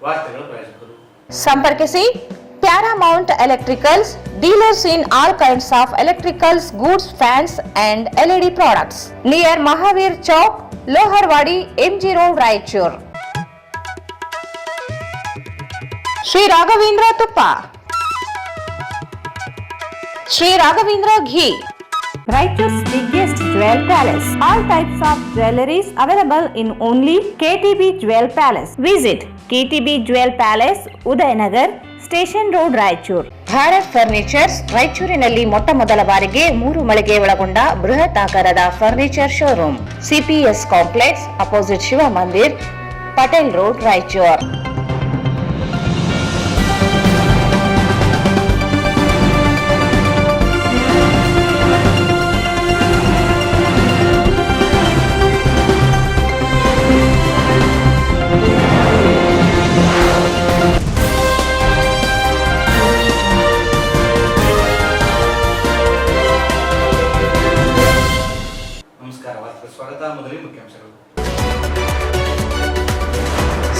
ವಾರ್ತೆಗಳ ಪ್ರಾಯೋಜಕರು. ಸಂಪರ್ಕಿಸಿ Paramount electricals, dealers in all kinds of electricals goods, fans and LED products near Mahavir Chowk, Loharwadi, MG road, Raichur. Shri Raghavendra ತುಪ್ಪ, Shri Raghavendra ghee, Raichur's biggest jewel palace. All types of jewelries available in only KTB Jewel Palace. Visit KTB Jewel Palace, Udayanagar, Station Road, Raichur. Bharat furnitures ರಾಯಚೂರಿನಲ್ಲಿ ಮೊಟ್ಟ ಮೊದಲ ಬಾರಿಗೆ 3 ಮಳಿಗೆ ಒಳಗೊಂಡ ಬೃಹತ್ ಆಕಾರದ furniture showroom. CPS complex, opposite Shiva Mandir, Patel road, Raichur.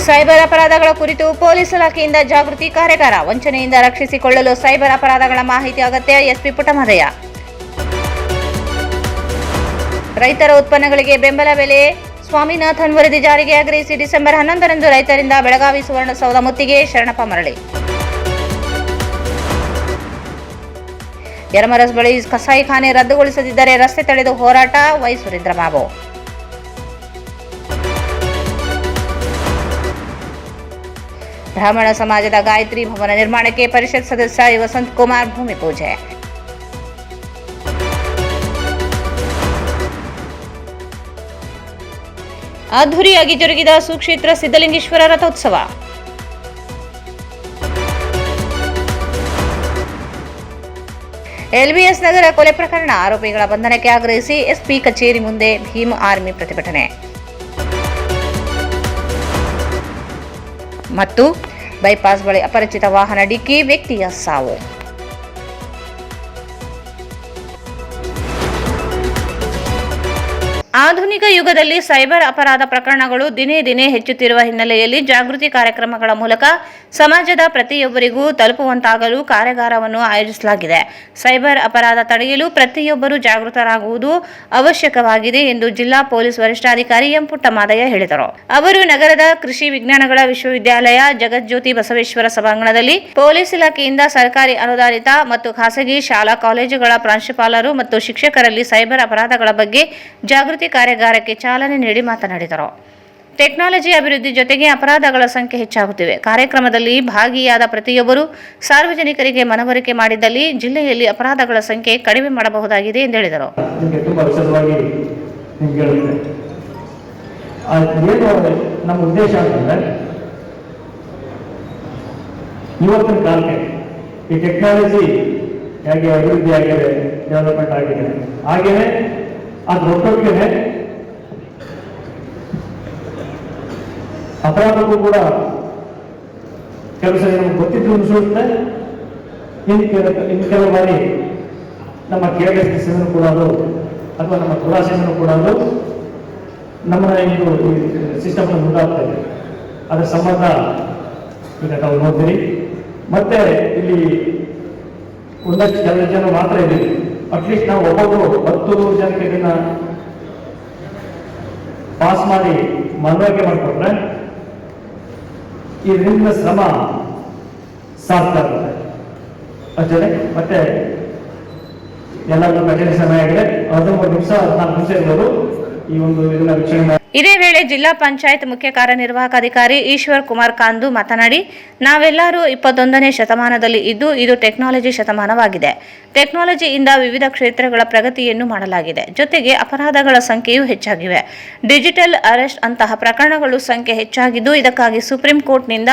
Cyber ಅಪರಾಧಗಳ ಕುರಿತು ಪೊಲೀಸ್ ಇಲಾಖೆಯಿಂದ ಜಾಗೃತಿ ಕಾರ್ಯಾಗಾರ. ವಂಚನೆಯಿಂದ ರಕ್ಷಿಸಿಕೊಳ್ಳಲು ಸೈಬರ್ ಅಪರಾಧಗಳ ಮಾಹಿತಿ ಅಗತ್ಯ. SP ಪುಟ್ಟಮಹದೇಯ. ರೈತರ ಉತ್ಪನ್ನಗಳಿಗೆ ಬೆಂಬಲ ಬೆಲೆ ಸ್ವಾಮಿನಾಥನ್ ವರದಿ ಜಾರಿಗೆ ಆಗ್ರಹಿಸಿ ಡಿಸೆಂಬರ್ 11ರಂದು ರೈತರಿಂದ ಬೆಳಗಾವಿ ಸುವರ್ಣಸೌಧ ಮುತ್ತಿಗೆ, ಶರಣಪ್ಪ ಮರಳಿ. ಯರಮರಸ್ ಬಳಿ ಕಸಾಯಿಖಾನೆ ರದ್ದುಗೊಳಿಸದಿದ್ದರೆ ರಸ್ತೆ ತಡೆದು ಹೋರಾಟ. ವೈ ಸುರೇಂದ್ರ ಬಾಬು. ಬ್ರಾಹ್ಮಣ ಸಮಾಜದ ಗಾಯತ್ರಿ ಭವನ ನಿರ್ಮಾಣಕ್ಕೆ ಪರಿಷತ್ ಸದಸ್ಯ ವಸಂತ್ ಕುಮಾರ್ ಭೂಮಿ ಪೂಜೆ. ಅದ್ಧೂರಿಯಾಗಿ ಜರುಗಿದ ಸುಕ್ಷೇತ್ರ ಸಿದ್ಧಲಿಂಗೇಶ್ವರ ರಥೋತ್ಸವ. LBS ನಗರ ಕೊಲೆ ಪ್ರಕರಣ ಆರೋಪಿಗಳ ಬಂಧನಕ್ಕೆ ಆಗ್ರಹಿಸಿ SP ಕಚೇರಿ ಮುಂದೆ ಭೀಮ್ ಆರ್ಮಿ ಪ್ರತಿಭಟನೆ. ಮತ್ತು ಬೈಪಾಸ್ ಬಳಿ ಅಪರಿಚಿತ ವಾಹನ ಡಿಕ್ಕಿ, ವ್ಯಕ್ತಿಯ ಸಾವು. ಆಧುನಿಕ ಯುಗದಲ್ಲಿ ಸೈಬರ್ ಅಪರಾಧ ಪ್ರಕರಣಗಳು ದಿನೇ ದಿನೇ ಹೆಚ್ಚುತ್ತಿರುವ ಹಿನ್ನೆಲೆಯಲ್ಲಿ ಜಾಗೃತಿ ಕಾರ್ಯಕ್ರಮಗಳ ಮೂಲಕ ಸಮಾಜದ ಪ್ರತಿಯೊಬ್ಬರಿಗೂ ತಲುಪುವಂತಾಗಲು ಕಾರ್ಯಾಗಾರವನ್ನು ಆಯೋಜಿಸಲಾಗಿದೆ. ಸೈಬರ್ ಅಪರಾಧ ತಡೆಯಲು ಪ್ರತಿಯೊಬ್ಬರೂ ಜಾಗೃತರಾಗುವುದು ಅವಶ್ಯಕವಾಗಿದೆ ಎಂದು ಜಿಲ್ಲಾ ಪೊಲೀಸ್ ವರಿಷ್ಠಾಧಿಕಾರಿ ಎಂ ಪುಟ್ಟಮಹದೇಯ ಹೇಳಿದರು. ಅವರು ನಗರದ ಕೃಷಿ ವಿಜ್ಞಾನಗಳ ವಿಶ್ವವಿದ್ಯಾಲಯ ಜಗಜ್ಯೋತಿ ಬಸವೇಶ್ವರ ಸಭಾಂಗಣದಲ್ಲಿ ಪೊಲೀಸ್ ಇಲಾಖೆಯಿಂದ ಸರ್ಕಾರಿ ಅನುದಾನಿತ ಮತ್ತು ಖಾಸಗಿ ಶಾಲಾ ಕಾಲೇಜುಗಳ ಪ್ರಾಂಶುಪಾಲರು ಮತ್ತು ಶಿಕ್ಷಕರಲ್ಲಿ ಸೈಬರ್ ಅಪರಾಧಗಳ ಬಗ್ಗೆ ಜಾಗೃತಿ ಕಾರ್ಯಾಗಾರಕ್ಕೆ ಚಾಲನೆ ನೀಡಿ ಮಾತನಾಡಿದರು. ಟೆಕ್ನಾಲಜಿ ಅಭಿವೃದ್ಧಿ ಜೊತೆಗೆ ಅಪರಾಧಗಳ ಸಂಖ್ಯೆ ಹೆಚ್ಚಾಗುತ್ತಿವೆ. ಕಾರ್ಯಕ್ರಮದಲ್ಲಿ ಭಾಗಿಯಾದ ಪ್ರತಿಯೊಬ್ಬರು ಸಾರ್ವಜನಿಕರಿಗೆ ಮನವರಿಕೆ ಮಾಡಿದ್ದಲ್ಲಿ ಜಿಲ್ಲೆಯಲ್ಲಿ ಅಪರಾಧಗಳ ಸಂಖ್ಯೆ ಕಡಿಮೆ ಮಾಡಬಹುದಾಗಿದೆ ಎಂದು ಹೇಳಿದರು. ನಮ್ಮ ಉದ್ದೇಶ ಅಂತಂದ್ರೆ ಇವತ್ತಿನ ಕಾಲಕ್ಕೆ ಈ ಟೆಕ್ನಾಲಜಿ ಹೇಗೆ ಅಭಿವೃದ್ಧಿ ಆಗಿದೆ, ಡೆವಲಪ್ಮೆಂಟ್ ಆಗಿದೆ, ಹಾಗೇನೆ ಅದರೊಟ್ಟಿಗೆ ಅಪರಾಧಕ್ಕೂ ಕೂಡ ಕೆಲಸ ನಮ್ಗೆ ಗೊತ್ತಿದ್ದು ಅನಿಸುತ್ತೆ. ಇನ್ನು ಕೆಲವು ಬಾರಿ ನಮ್ಮ ಕೇರ್ಲೆಸ್ನೆಸ್ ಕೂಡ ಅಥವಾ ನಮ್ಮ ದುರಾಸೆಯನ್ನು ಕೂಡ ನಮ್ಮನ್ನ ಇದು ಸಿಸ್ಟಮ್ ಮುಂದಾಗ್ತಾ ಇದೆ. ಅದರ ಸಂಬಂಧ ಈಗ ನಾವು ನೋಡ್ತೀರಿ. ಮತ್ತೆ ಇಲ್ಲಿ ಒಂದಷ್ಟು ಕೆಲವು ಜನ ಮಾತ್ರ ಇದ್ದೀವಿ. ಅಟ್ಲೀಸ್ಟ್ ನಾವು ಒಬ್ಬೊಬ್ಬರು 10 ಜನಕ್ಕೆ ಇದನ್ನ ಪಾಸ್ ಮಾಡಿ ಮನವರಿಕೆ ಮಾಡಿಕೊಟ್ರೆ ಇದರಿಂದ ಶ್ರಮ ಸಾರ್ಥಕ ಆಗುತ್ತೆ ಅಷ್ಟೇ. ಮತ್ತೆ ಎಲ್ಲರೂ ಕಠಿಣ ಸಮಯ ಆಗಿದೆ. 13 ನಿಮಿಷ 14 ನಿಮಿಷ ಇರ್ಬೋದು ಈ ಒಂದು ಇದನ್ನ ವೀಕ್ಷಣೆ. ಇದೇ ವೇಳೆ ಜಿಲ್ಲಾ ಪಂಚಾಯತ್ ಮುಖ್ಯ ಕಾರ್ಯನಿರ್ವಾಹಕ ಅಧಿಕಾರಿ ಈಶ್ವರ್ ಕುಮಾರ್ ಕಾಂದು ಮಾತನಾಡಿ, ನಾವೆಲ್ಲರೂ 21ನೇ ಶತಮಾನದಲ್ಲಿ ಇದ್ದು ಇದು ಟೆಕ್ನಾಲಜಿ ಶತಮಾನವಾಗಿದೆ. ಟೆಕ್ನಾಲಜಿಯಿಂದ ವಿವಿಧ ಕ್ಷೇತ್ರಗಳ ಪ್ರಗತಿಯನ್ನು ಮಾಡಲಾಗಿದೆ. ಜೊತೆಗೆ ಅಪರಾಧಗಳ ಸಂಖ್ಯೆಯೂ ಹೆಚ್ಚಾಗಿವೆ. ಡಿಜಿಟಲ್ ಅರೆಸ್ಟ್ ಅಂತಹ ಪ್ರಕರಣಗಳು ಸಂಖ್ಯೆ ಹೆಚ್ಚಾಗಿದ್ದು ಇದಕ್ಕಾಗಿ ಸುಪ್ರೀಂ ಕೋರ್ಟ್ನಿಂದ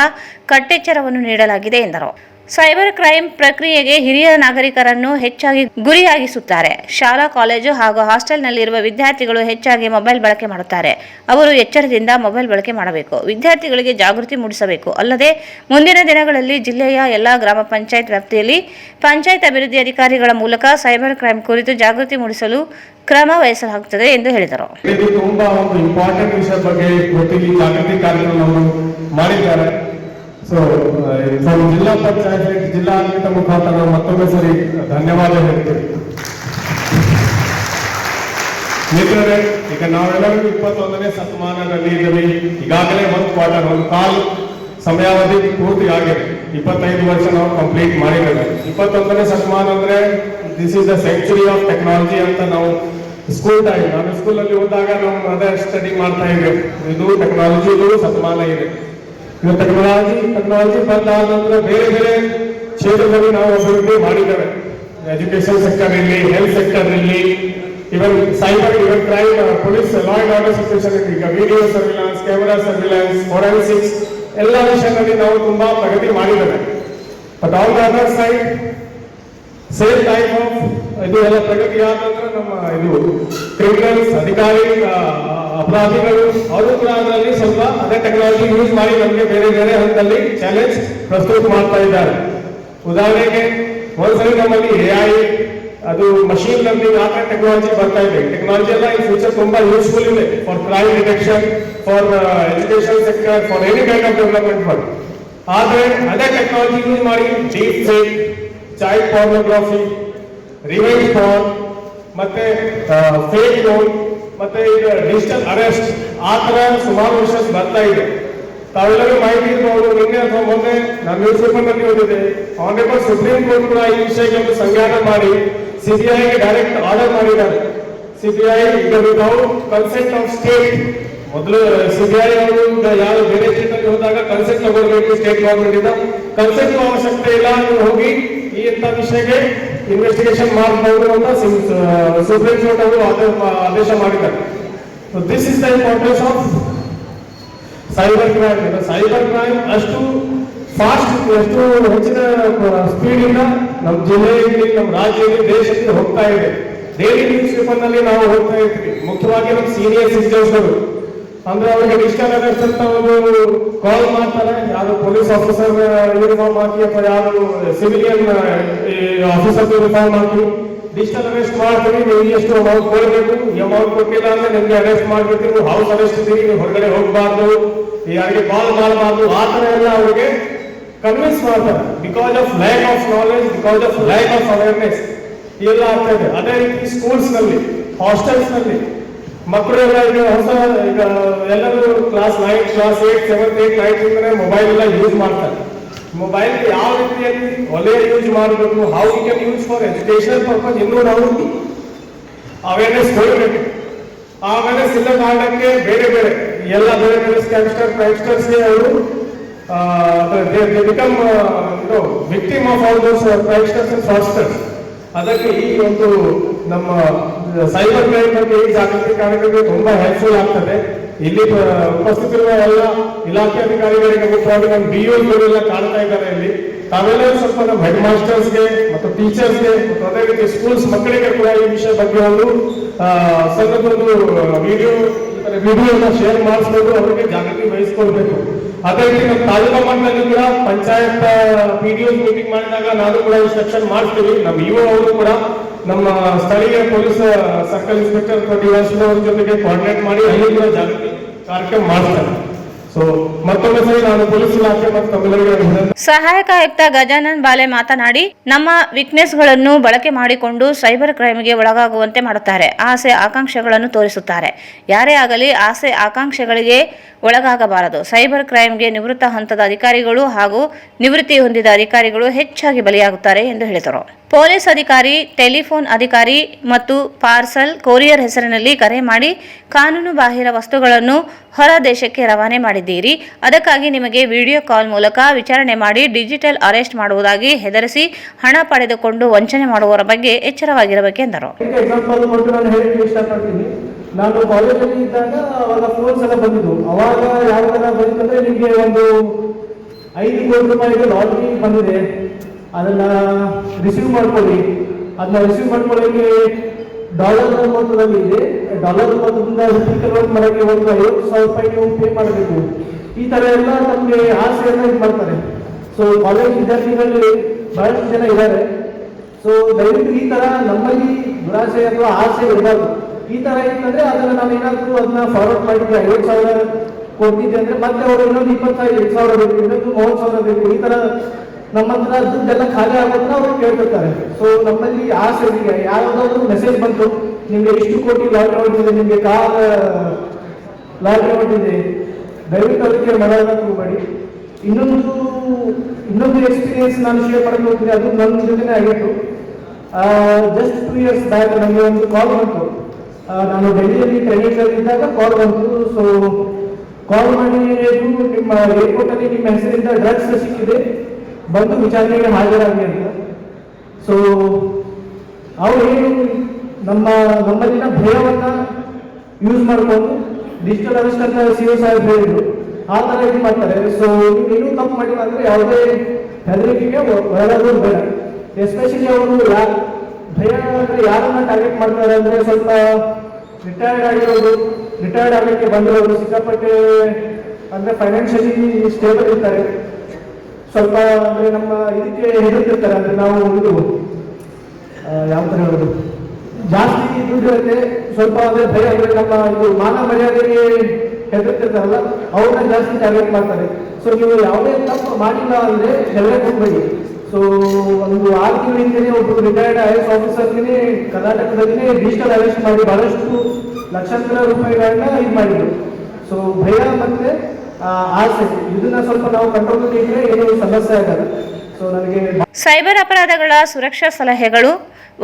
ಕಟ್ಟೆಚ್ಚರವನ್ನು ನೀಡಲಾಗಿದೆ ಎಂದರು. ಸೈಬರ್ ಕ್ರೈಮ್ ಪ್ರಕ್ರಿಯೆಗೆ ಹಿರಿಯ ನಾಗರಿಕರನ್ನು ಹೆಚ್ಚಾಗಿ ಗುರಿಯಾಗಿಸುತ್ತಾರೆ. ಶಾಲಾ ಕಾಲೇಜು ಹಾಗೂ ಹಾಸ್ಟೆಲ್ನಲ್ಲಿರುವ ವಿದ್ಯಾರ್ಥಿಗಳು ಹೆಚ್ಚಾಗಿ ಮೊಬೈಲ್ ಬಳಕೆ ಮಾಡುತ್ತಾರೆ. ಅವರು ಎಚ್ಚರದಿಂದ ಮೊಬೈಲ್ ಬಳಕೆ ಮಾಡಬೇಕು. ವಿದ್ಯಾರ್ಥಿಗಳಿಗೆ ಜಾಗೃತಿ ಮೂಡಿಸಬೇಕು. ಅಲ್ಲದೆ ಮುಂದಿನ ದಿನಗಳಲ್ಲಿ ಜಿಲ್ಲೆಯ ಎಲ್ಲಾ ಗ್ರಾಮ ಪಂಚಾಯತ್ ವ್ಯಾಪ್ತಿಯಲ್ಲಿ ಪಂಚಾಯತ್ ಅಭಿವೃದ್ಧಿ ಅಧಿಕಾರಿಗಳ ಮೂಲಕ ಸೈಬರ್ ಕ್ರೈಮ್ ಕುರಿತು ಜಾಗೃತಿ ಮೂಡಿಸಲು ಕ್ರಮ ವಹಿಸಲಾಗುತ್ತದೆ ಎಂದು ಹೇಳಿದರು. ತುಂಬಾ ಒಂದು ಇಂಪಾರ್ಟೆಂಟ್ ವಿಷಯ ಬಗ್ಗೆ ಜಾಗೃತಿ ಕಾರ್ಯಕ್ರಮವನ್ನು ಮಾಡಿದ್ದಾರೆ. ಸೊ ಜಿಲ್ಲಾ ಪಂಚಾಯತ್ ಜಿಲ್ಲಾಡಳಿತ ಮುಖಾಂತರ ಮತ್ತೊಮ್ಮೆ ಸರಿ ಧನ್ಯವಾದ ಹೇಳ್ತೀವಿ. ಮಿತ್ರರೇ, ಈಗ ನಾವೆಲ್ಲರೂ 21ನೇ ಶತಮಾನದಲ್ಲಿ ಇದ್ದೀವಿ. ಈಗಾಗಲೇ ಒಂದು ಕಾಲು ಸಮಯಾವಧಿ ಪೂರ್ತಿ ಆಗಿದೆ. 25 ವರ್ಷ ನಾವು ಕಂಪ್ಲೀಟ್ ಮಾಡಿದ್ದೇವೆ. 21ನೇ ಶತಮಾನ ಅಂದ್ರೆ this is the century of technology ಅಂತ ನಾವು ಸ್ಕೂಲ್ ಟೈಮ್, ನಾನು ಸ್ಕೂಲಲ್ಲಿ ಹೋದಾಗ ನಾವು ಅದೇ ಸ್ಟಡಿ ಮಾಡ್ತಾ ಇದ್ದೇವೆ. ಇದು ಟೆಕ್ನಾಲಜಿದು ಶತಮಾನ ಇದೆ. ಇದು ಟೆಕ್ನಾಲಜಿ ಬಂದಾದ ನಂತರ ಬೇರೆ ಬೇರೆ ಕ್ಷೇತ್ರದಲ್ಲಿ ನಾವು ಅಭಿವೃದ್ಧಿ ಮಾಡಿದ್ದೇವೆ. ಎಜುಕೇಶನ್ ಸೆಕ್ಟರ್ ಇರಲಿ, ಹೆಲ್ತ್ ಸೆಕ್ಟರ್ ಇರಲಿ, even cyber, even crime, police, law and order situation, ಈಗ video surveillance, camera surveillance, forensics ಎಲ್ಲ ವಿಷಯದಲ್ಲಿ ನಾವು ತುಂಬಾ ಪ್ರಗತಿ ಮಾಡಿದ್ದೇವೆ. But on the other side same type of ಇದು ಎಲ್ಲ ಪ್ರಗತಿ ಆದ ನಂತರ ನಮ್ಮ ಇದು ಕ್ರಿಮಿನಲ್ಸ್, ಅಪರಾಧಿಗಳು ಅವರು ಕೂಡ ಅದರಲ್ಲಿ ಸ್ವಲ್ಪ ಅದೇ ಟೆಕ್ನಾಲಜಿ ಯೂಸ್ ಮಾಡಿ ನಮಗೆ ಬೇರೆ ಬೇರೆ ಹಂತದಲ್ಲಿ ಚಾಲೆಂಜ್ ಪ್ರಸ್ತುತ ಮಾಡ್ತಾ ಇದ್ದಾರೆ. ಉದಾಹರಣೆಗೆ ಒಂದ್ಸರಿ ನಮ್ಮಲ್ಲಿ AI, ಅದು ಮಷೀನ್ ಲರ್ನಿಂಗ್ ಆ ಟೆಕ್ನಾಲಜಿ ಬರ್ತಾ ಇದೆ. ಟೆಕ್ನಾಲಜಿ ಎಲ್ಲ ಈ ಫ್ಯೂಚರ್ ತುಂಬಾ ಯೂಸ್ಫುಲ್ ಇದೆ for crime detection, for education sector, for any kind of development work. ಆದ್ರೆ ಅದೇ ಟೆಕ್ನಾಲಜಿ ಯೂಸ್ ಮಾಡಿ deep fake, child pornography, revenge porn, ಮತ್ತೆ ಫೇಕ್ ಲೋನ್, ಮತ್ತೆ ಈಗ ಡಿಜಿಟಲ್ ಅರೆಸ್ಟ್, ಆ ತರ ಸುಮಾರು ವಿಷಯ ಬರ್ತಾ ಇದೆ. ತಾವೆಲ್ಲರೂ ಮಾಹಿತಿ ಇರಬಹುದು. ನಿನ್ನೆ ಅಥವಾ ಮೊನ್ನೆ ನಾನು ನ್ಯೂಸ್ ಪೇಪರ್ ನಲ್ಲಿ ಓದಿದೆ, ಆನರೇಬಲ್ ಸುಪ್ರೀಂ ಕೋರ್ಟ್ ಕೂಡ ಈ ವಿಷಯಕ್ಕೆ ಒಂದು ಸಂಜ್ಞಾನ ಮಾಡಿ CBI ಗೆ ಡೈರೆಕ್ಟ್ ಆರ್ಡರ್ ಮಾಡಿದ್ದಾರೆ. CBI ಈಗ ವಿಥೌಟ್ ಕನ್ಸೆಂಟ್ ಆಫ್ ಸ್ಟೇಟ್, ಮೊದಲು CBI ಅವರು ಯಾವ ಬೇರೆ ಸ್ಟೇಟ್ ಹೋದಾಗ ಕನ್ಸೆಂಟ್ ತಗೊಳ್ಬೇಕು ಸ್ಟೇಟ್ ಗವರ್ಮೆಂಟ್ ಇಂದ. ಕನ್ಸೆಂಟ್ ಅವಶ್ಯಕತೆ ಇಲ್ಲ, ನೀವು ಹೋಗಿ ಈ ಇಂಥ ವಿಷಯಕ್ಕೆ ಇನ್ವೆಸ್ಟಿಗೇಷನ್ ಮಾಡಬಹುದು ಅಂತ ಸುಪ್ರೀಂ ಕೋರ್ಟ್ ಅವರು ಆದೇಶ ಮಾಡಿದ್ದಾರೆ. This is the importance of cyber crime. Cyber crime ಅಷ್ಟು ಫಾಸ್ಟ್, ಎಷ್ಟು ಹೆಚ್ಚಿನ ಸ್ಪೀಡ್ ಇಂದ ನಮ್ಮ ಜಿಲ್ಲೆಯಲ್ಲಿ, ನಮ್ಮ ರಾಜ್ಯದಲ್ಲಿ, ದೇಶಕ್ಕೆ ಹೋಗ್ತಾ ಇದೆ. ಡೈಲಿ ನ್ಯೂಸ್ ಪೇಪರ್ ನಲ್ಲಿ ನಾವು ಹೋಗ್ತಾ ಇದ್ವಿ. ಮುಖ್ಯವಾಗಿ ನಮ್ಮ ಸೀನಿಯರ್ ಸಿಟಿಜನ್ಸ್ ಅವರು ಅಂದ್ರೆ ಅವರಿಗೆ ಡಿಜಿಟಲ್ ಅರೆಸ್ಟ್ ಅಂತ ಒಂದು ಕಾಲ್ ಮಾಡ್ತಾರೆ. ಯಾರು ಪೊಲೀಸ್ ಆಫೀಸರ್ ಯೂನಿಫಾರ್ಮ್ ಹಾಕಿ ಅಥವಾ ಯಾರು ಸಿವಿಲಿಯನ್ ಆಫೀಸರ್ ಯೂನಿಫಾರ್ಮ್ ಹಾಕಿ ಡಿಜಿಟಲ್ ಅರೆಸ್ಟ್ ಮಾಡ್ತೀವಿ, ನೀವು ಎಷ್ಟು ಅಮೌಂಟ್ ಕೊಡಬೇಕು, ಈ ಅಮೌಂಟ್ ಕೊಟ್ಟಿಲ್ಲ ಅಂದ್ರೆ ನಿಮ್ಗೆ ಅರೆಸ್ಟ್ ಮಾಡ್ಬೇಕು, ನೀವು ಹೌಸ್ ಅರೆಸ್ಟ್ ಇದ್ದೀರಿ, ನೀವು ಹೊರಗಡೆ ಹೋಗಬಾರ್ದು, ಯಾರಿಗೆ ಕಾಲ್ ಮಾಡಬಾರ್ದು, ಆ ತರ ಎಲ್ಲ ಅವರಿಗೆ ಕನ್ವಿನ್ಸ್ ಮಾಡ್ತಾರೆ. Because of lack of knowledge, because of lack of awareness ಎಲ್ಲ ಆಗ್ತಾ ಇದೆ. ಅದೇ ರೀತಿ ಸ್ಕೂಲ್ಸ್ ನಲ್ಲಿ, ಹಾಸ್ಟೆಲ್ಸ್ ನಲ್ಲಿ ಮಕ್ಕಳೆಲ್ಲ ಈಗ ಈಗ ಎಲ್ಲರೂ ಕ್ಲಾಸ್ 9, ಕ್ಲಾಸ್ 8, 7, 8, 9 ಮೊಬೈಲ್ ಎಲ್ಲ ಯೂಸ್ ಮಾಡ್ತಾರೆ. ಮೊಬೈಲ್ ಯಾವ ರೀತಿಯಲ್ಲಿ ಒಳ್ಳೆಯ ಯೂಸ್ ಮಾಡಬೇಕು, how you can use for education purpose, ಇನ್ನೂ ನಾವು ಅವೇರ್ನೆಸ್ ಕೊಡಬೇಕು. ಆ ಅವೇರ್ನೆಸ್ ಇಲ್ಲ ಕಾರಣಕ್ಕೆ ಬೇರೆ ಬೇರೆ ಎಲ್ಲ ಬೇರೆ ಬೇರೆ ಕ್ರೈಮ್ಸ್ಟರ್ಸ್ಗೆ ಅವರು become victim of all those crimesters and fraudsters. ಅದಕ್ಕೆ ಈ ಒಂದು ನಮ್ಮ ಸೈಬರ್ ಕ್ರೈಮ್ ಬಗ್ಗೆ ಈ ಜಾಗೃತಿ ಕಾರ್ಯಕ್ರಮ ತುಂಬಾ ಹೆಲ್ಪ್ಫುಲ್ ಆಗ್ತದೆ. ಇಲ್ಲಿ ಉಪಸ್ಥಿತಿರುವ ಎಲ್ಲ ಇಲಾಖೆ ಅಧಿಕಾರಿಗಳಿಗೆ, ಮುಖ್ಯವಾಗಿ ನಮ್ಮ BOಗಳೆಲ್ಲ ಕಾಣ್ತಾ ಇದ್ದಾರೆ ಇಲ್ಲಿ. ತಾವೆಲ್ಲರೂ ಸ್ವಲ್ಪ ನಮ್ಮ ಹೆಡ್ ಮಾಸ್ಟರ್ಸ್ಗೆ ಮತ್ತು ಟೀಚರ್ಸ್ಗೆ ಮತ್ತು ಅದೇ ರೀತಿ ಸ್ಕೂಲ್ಸ್ ಮಕ್ಕಳಿಗೆ ಕೂಡ ಈ ವಿಷಯ ಬಗ್ಗೆ ಒಂದು ಸಣ್ಣದೊಂದು ವಿಡಿಯೋನ ಶೇರ್ ಮಾಡಿಸ್ಬೇಕು, ಅವರಿಗೆ ಜಾಗೃತಿ ವಹಿಸ್ಕೊಳ್ಬೇಕು. ಅದೇ ರೀತಿ ನಮ್ಮ ತಾಲೂಕಾ ಮಟ್ಟದಲ್ಲಿ ಕೂಡ ಪಂಚಾಯತ್ PDO ಮೀಟಿಂಗ್ ಮಾಡಿದಾಗ ನಾನು ಕೂಡ ಇನ್ಸ್ಟ್ರಕ್ಷನ್ ಮಾಡ್ತೀವಿ. ನಮ್ಮ EO ಅವರು ಕೂಡ ನಮ್ಮ ಸ್ಥಳೀಯ ಪೊಲೀಸ್ ಸರ್ಕಲ್ ಇನ್ಸ್ಪೆಕ್ಟರ್ ಅವ್ರ ಜೊತೆಗೆ ಕೋಆರ್ಡಿನೇಟ್ ಮಾಡಿ ಅಲ್ಲಿ ಕೂಡ ಜಾಗೃತಿ ಕಾರ್ಯಕ್ರಮ ಮಾಡ್ತಾರೆ. ಸೊ ಮತ್ತೊಮ್ಮೆ ಸರಿ ನಾನು ಪೊಲೀಸ್ ಇಲಾಖೆ ಮತ್ತು ತಮ್ಮೆಲ್ಲರಿಗೂ ಸಹಾಯಕ ಆಯುಕ್ತ ಗಜಾನನ್ ಬಾಲೆ ಮಾತನಾಡಿ, ನಮ್ಮ ವೀಕ್ನೆಸ್ಗಳನ್ನು ಬಳಕೆ ಮಾಡಿಕೊಂಡು ಸೈಬರ್ ಕ್ರೈಮ್ಗೆ ಒಳಗಾಗುವಂತೆ ಮಾಡುತ್ತಾರೆ. ಆಸೆ ಆಕಾಂಕ್ಷೆಗಳನ್ನು ತೋರಿಸುತ್ತಾರೆ. ಯಾರೇ ಆಗಲಿ ಆಸೆ ಆಕಾಂಕ್ಷೆಗಳಿಗೆ ಒಳಗಾಗಬಾರದು. ಸೈಬರ್ ಕ್ರೈಮ್ಗೆ ನಿವೃತ್ತ ಹಂತದ ಅಧಿಕಾರಿಗಳು ಹಾಗೂ ನಿವೃತ್ತಿ ಹೊಂದಿದ ಅಧಿಕಾರಿಗಳು ಹೆಚ್ಚಾಗಿ ಬಲಿಯಾಗುತ್ತಾರೆ ಎಂದು ಹೇಳಿದರು. ಪೊಲೀಸ್ ಅಧಿಕಾರಿ, ಟೆಲಿಫೋನ್ ಅಧಿಕಾರಿ ಮತ್ತು ಪಾರ್ಸಲ್ ಕೊರಿಯರ್ ಹೆಸರಿನಲ್ಲಿ ಕರೆ ಮಾಡಿ ಕಾನೂನು ಬಾಹಿರ ವಸ್ತುಗಳನ್ನು ಹೊರ ದೇಶಕ್ಕೆ ರವಾನೆ ಮಾಡಿದ್ದೀರಿ, ಅದಕ್ಕಾಗಿ ನಿಮಗೆ ವಿಡಿಯೋ ಕಾಲ್ ಮೂಲಕ ವಿಚಾರಣೆ ಮಾಡಿ ಡಿಜಿಟಲ್ ಅರೆಸ್ಟ್ ಮಾಡುವುದಾಗಿ ಹೆದರಿಸಿ ಹಣ ಪಡೆದುಕೊಂಡು ವಂಚನೆ ಮಾಡುವವರ ಬಗ್ಗೆ ಎಚ್ಚರವಾಗಿರಬೇಕೆಂದರು. ನಾನು ಕಾಲೇಜಲ್ಲಿ ಇದ್ದಾಗ ಅವಾಗ ಫೋನ್ಸ್ ಎಲ್ಲ ಬಂದಿದ್ದು. ಅವಾಗ ಯಾವ ತರ ಬಂತಂದ್ರೆ, ನಿಮಗೆ ಒಂದು 5 ಕೋಟಿ ರೂಪಾಯಿಗೆ ಲಾಟ್ರಿ ಬಂದಿದೆ, ಅದನ್ನ ರಿಸೀವ್ ಮಾಡ್ಕೊಳ್ಳಿ. ಅದನ್ನ ರಿಸೀವ್ ಮಾಡ್ಕೊಳ್ಳೋಕೆ ಡಾಲರ್ ಮೊತ್ತದಲ್ಲಿ ಇದೆ. ಡಾಲರ್ ಮೊತ್ತದಿಂದ ಮಾಡಕ್ಕೆ ಒಂದು 50,000 ರೂಪಾಯಿ ನೀವು ಪೇ ಮಾಡಬೇಕು. ಈ ತರ ಎಲ್ಲ ನಮಗೆ ಆಸೆಯನ್ನ ಇದು ಮಾಡ್ತಾರೆ. ಸೊ ಕಾಲೇಜ್ ವಿದ್ಯಾರ್ಥಿಗಳಲ್ಲಿ ಬಹಳಷ್ಟು ಜನ ಇದ್ದಾರೆ. ಸೊ ದಯವಿಟ್ಟು ಈ ತರ ನಮ್ಮಲ್ಲಿ ದುರಾಸೆ ಅಥವಾ ಆಸೆ ಇರಬಾರ್ದು. ಈ ತರ ಇತ್ತಂದ್ರೆ ಅದನ್ನ ನಾವೇನಾದ್ರೂ ಅದನ್ನ ಫಾರ್ವರ್ಡ್ ಮಾಡಿದ್ರೆ 50,000 ಕೊಡ್ತಿದ್ದೆ ಅಂದ್ರೆ ಮತ್ತೆ ಅವರು ಇನ್ನೊಂದು 25,000 ಬೇಕು, ಇನ್ನೊಂದು 30,000 ಬೇಕು, ಈ ತರ ನಮ್ಮ ಹತ್ರ ದುಡ್ಡೆಲ್ಲ ಖಾಲಿ ಆಗೋದ್ರ ಅವ್ರು ಕೇಳ್ತಿರ್ತಾರೆ. ಸೊ ನಮ್ಮಲ್ಲಿ ಆಸೆ ಇದೆ, ಯಾವ್ದಾದ್ರು ಮೆಸೇಜ್ ಬಂತು ನಿಮ್ಗೆ ಇಷ್ಟು ಕೋಟಿ ಲಾಟ್ರಿ ಹೊಟ್ಟಿದೆ, ನಿಮ್ಗೆ ಕಾರ್ ಲಾಟ್ರಿ ಹೊಟ್ಟಿದೆ, ದಯವಿಟ್ಟು ಅದಕ್ಕೆ ಮಾಡೋದಕ್ಕೆ ಹೋಗಬೇಡಿ. ಇನ್ನೊಂದು ಎಕ್ಸ್ಪೀರಿಯನ್ಸ್ ನಾನು ಶೇರ್ ಮಾಡಕ್ಕೆ ಹೋಗ್ತೀನಿ, ಅದು ನನ್ನ ಜೊತೆನೇ ಆಗಿತ್ತು. ಜಸ್ಟ್ 2 years ಬ್ಯಾಕ್ ನನಗೆ ಒಂದು ಕಾಲ್ ಬಂತು. ನಾನು ಡೆಲ್ಲಿಯಲ್ಲಿ ಟ್ರೈನಿಂಗ್ ಇದ್ದಾಗ ಕಾಲ್ ಬಂತು. ಸೊ ಕಾಲ್ ಮಾಡಿ ನಿಮ್ಮ ಏರ್ಪೋರ್ಟ್ ಅಲ್ಲಿ ನಿಮ್ಮ ಹೆಸರಿಂದ ಡ್ರಗ್ಸ್ ಸಿಕ್ಕಿದೆ, ಬಂದು ವಿಚಾರಣೆಗೆ ಹಾಜರಾಗಿ ಅಂತ. ಸೊ ಅವರು ಏನು ನಮ್ಮಲ್ಲಿನ ಭಯವನ್ನ ಯೂಸ್ ಮಾಡಿಕೊಂಡು ಡಿಜಿಟಲ್ ಅರೆಸ್ಟ್ ಅಂತ CO ಸಾಹೇಬ್ ಹೇಳಿದ್ರು, ಆ ತರ ಇದು ಮಾಡ್ತಾರೆ. ಸೊ ನೀವು ತಪ್ಪು ಮಾಡಿಲ್ಲ ಅಂದ್ರೆ ಯಾವುದೇ ಹೆದರಿಕೆಗೆ ಒಳಗಾಗೋದು ಬೇಡ. ಎಸ್ಪೆಷಲಿ ಅವರು ಭಯ ಅಂದ್ರೆ ಯಾರನ್ನ ಟಾರ್ಗೆಟ್ ಮಾಡ್ತಾರೆ ಅಂದ್ರೆ ಸ್ವಲ್ಪ ರಿಟೈರ್ಡ್ ಆಗಲಿಕ್ಕೆ ಬಂದಿರೋರು, ಸಿಕ್ಕಾಪಟ್ಟೆ ಅಂದ್ರೆ ಫೈನಾನ್ಷಿಯಲಿ ಸ್ಟೇಬಲ್ ಇರ್ತಾರೆ, ಸ್ವಲ್ಪ ಅಂದ್ರೆ ನಮ್ಮ ಇದಕ್ಕೆ ಹೆದರ್ತಿರ್ತಾರೆ. ಅಂದ್ರೆ ನಾವು ಇದು ಯಾವ ತರ ಹೇಳೋದು, ಜಾಸ್ತಿ ದುಡ್ಡು ಇರುತ್ತೆ, ಸ್ವಲ್ಪ ಅಂದ್ರೆ ಭಯ ಅಂದ್ರೆ ನಮ್ಮ ಇದು ಮಾನ ಮರ್ಯಾದೆಗೆ ಹೆದರ್ತಿರ್ತಾರಲ್ಲ, ಅವ್ರನ್ನ ಜಾಸ್ತಿ ಟಾರ್ಗೆಟ್ ಮಾಡ್ತಾರೆ. ಸೊ ನೀವು ಯಾವುದೇ ತಪ್ಪು ಮಾಡಿಲ್ಲ ಅಂದ್ರೆ ಹೆದರಕ್ಕೆ ಹೋಗ್ಬೇಡಿ. ಸೊ ಒಂದು 6 ತಿಂಗಳ ಹಿಂದೆ ಒಬ್ಬರು ರಿಟೈರ್ಡ್ IAS ಆಫೀಸರ್ಗೆ ಕರ್ನಾಟಕದಲ್ಲಿ ಡಿಜಿಟಲ್ ಅರೆಸ್ಟ್ ಮಾಡಿ ಬಹಳಷ್ಟು ಲಕ್ಷಾಂತರ ರೂಪಾಯಿಗಳನ್ನ ಇದು ಮಾಡಿದ್ರು. ಸೊ ಭಯ ಮತ್ತೆ ಆಸೆ ಇದನ್ನ ಸ್ವಲ್ಪ ನಾವು ಕಂಟ್ರೋಲ್ ಇಟ್ಟರೆ ಏನು ಸಮಸ್ಯೆ ಆಗಲ್ಲ. ಸೊ ನನಗೆ ಸೈಬರ್ ಅಪರಾಧಗಳ ಸುರಕ್ಷಾ ಸಲಹೆಗಳು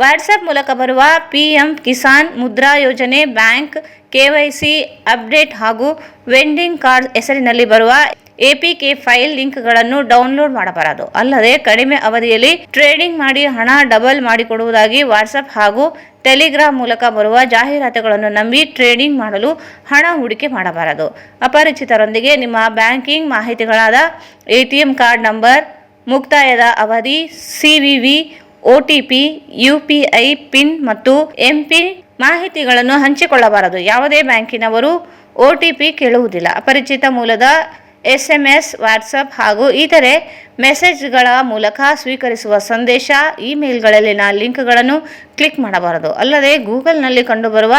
ವಾಟ್ಸ್ಆಪ್ ಮೂಲಕ ಬರುವ PM ಕಿಸಾನ್ ಮುದ್ರಾ ಯೋಜನೆ, ಬ್ಯಾಂಕ್ KYC ಅಪ್ಡೇಟ್ ಹಾಗೂ ವೆಂಡಿಂಗ್ ಕಾರ್ಡ್ ಹೆಸರಿನಲ್ಲಿ ಬರುವ APK ಫೈಲ್ ಲಿಂಕ್ಗಳನ್ನು ಡೌನ್ಲೋಡ್ ಮಾಡಬಾರದು. ಅಲ್ಲದೆ ಕಡಿಮೆ ಅವಧಿಯಲ್ಲಿ ಟ್ರೇಡಿಂಗ್ ಮಾಡಿ ಹಣ ಡಬಲ್ ಮಾಡಿಕೊಡುವುದಾಗಿ ವಾಟ್ಸ್ಆಪ್ ಹಾಗೂ ಟೆಲಿಗ್ರಾಮ್ ಮೂಲಕ ಬರುವ ಜಾಹೀರಾತುಗಳನ್ನು ನಂಬಿ ಟ್ರೇಡಿಂಗ್ ಮಾಡಲು ಹಣ ಹೂಡಿಕೆ ಮಾಡಬಾರದು. ಅಪರಿಚಿತರೊಂದಿಗೆ ನಿಮ್ಮ ಬ್ಯಾಂಕಿಂಗ್ ಮಾಹಿತಿಗಳಾದ ATM ಕಾರ್ಡ್ ನಂಬರ್, ಮುಕ್ತಾಯದ ಅವಧಿ, CVV, OTP, UPI ಪಿನ್ ಮತ್ತು MPIN ಮಾಹಿತಿಗಳನ್ನು ಹಂಚಿಕೊಳ್ಳಬಾರದು. ಯಾವುದೇ ಬ್ಯಾಂಕಿನವರು OTP ಕೇಳುವುದಿಲ್ಲ. ಅಪರಿಚಿತ ಮೂಲದ SMS, ವಾಟ್ಸಪ್ ಹಾಗೂ ಇತರೆ ಮೆಸೇಜ್ಗಳ ಮೂಲಕ ಸ್ವೀಕರಿಸುವ ಸಂದೇಶ, ಇಮೇಲ್ಗಳಲ್ಲಿನ ಲಿಂಕ್ಗಳನ್ನು ಕ್ಲಿಕ್ ಮಾಡಬಾರದು. ಅಲ್ಲದೆ ಗೂಗಲ್ನಲ್ಲಿ ಕಂಡುಬರುವ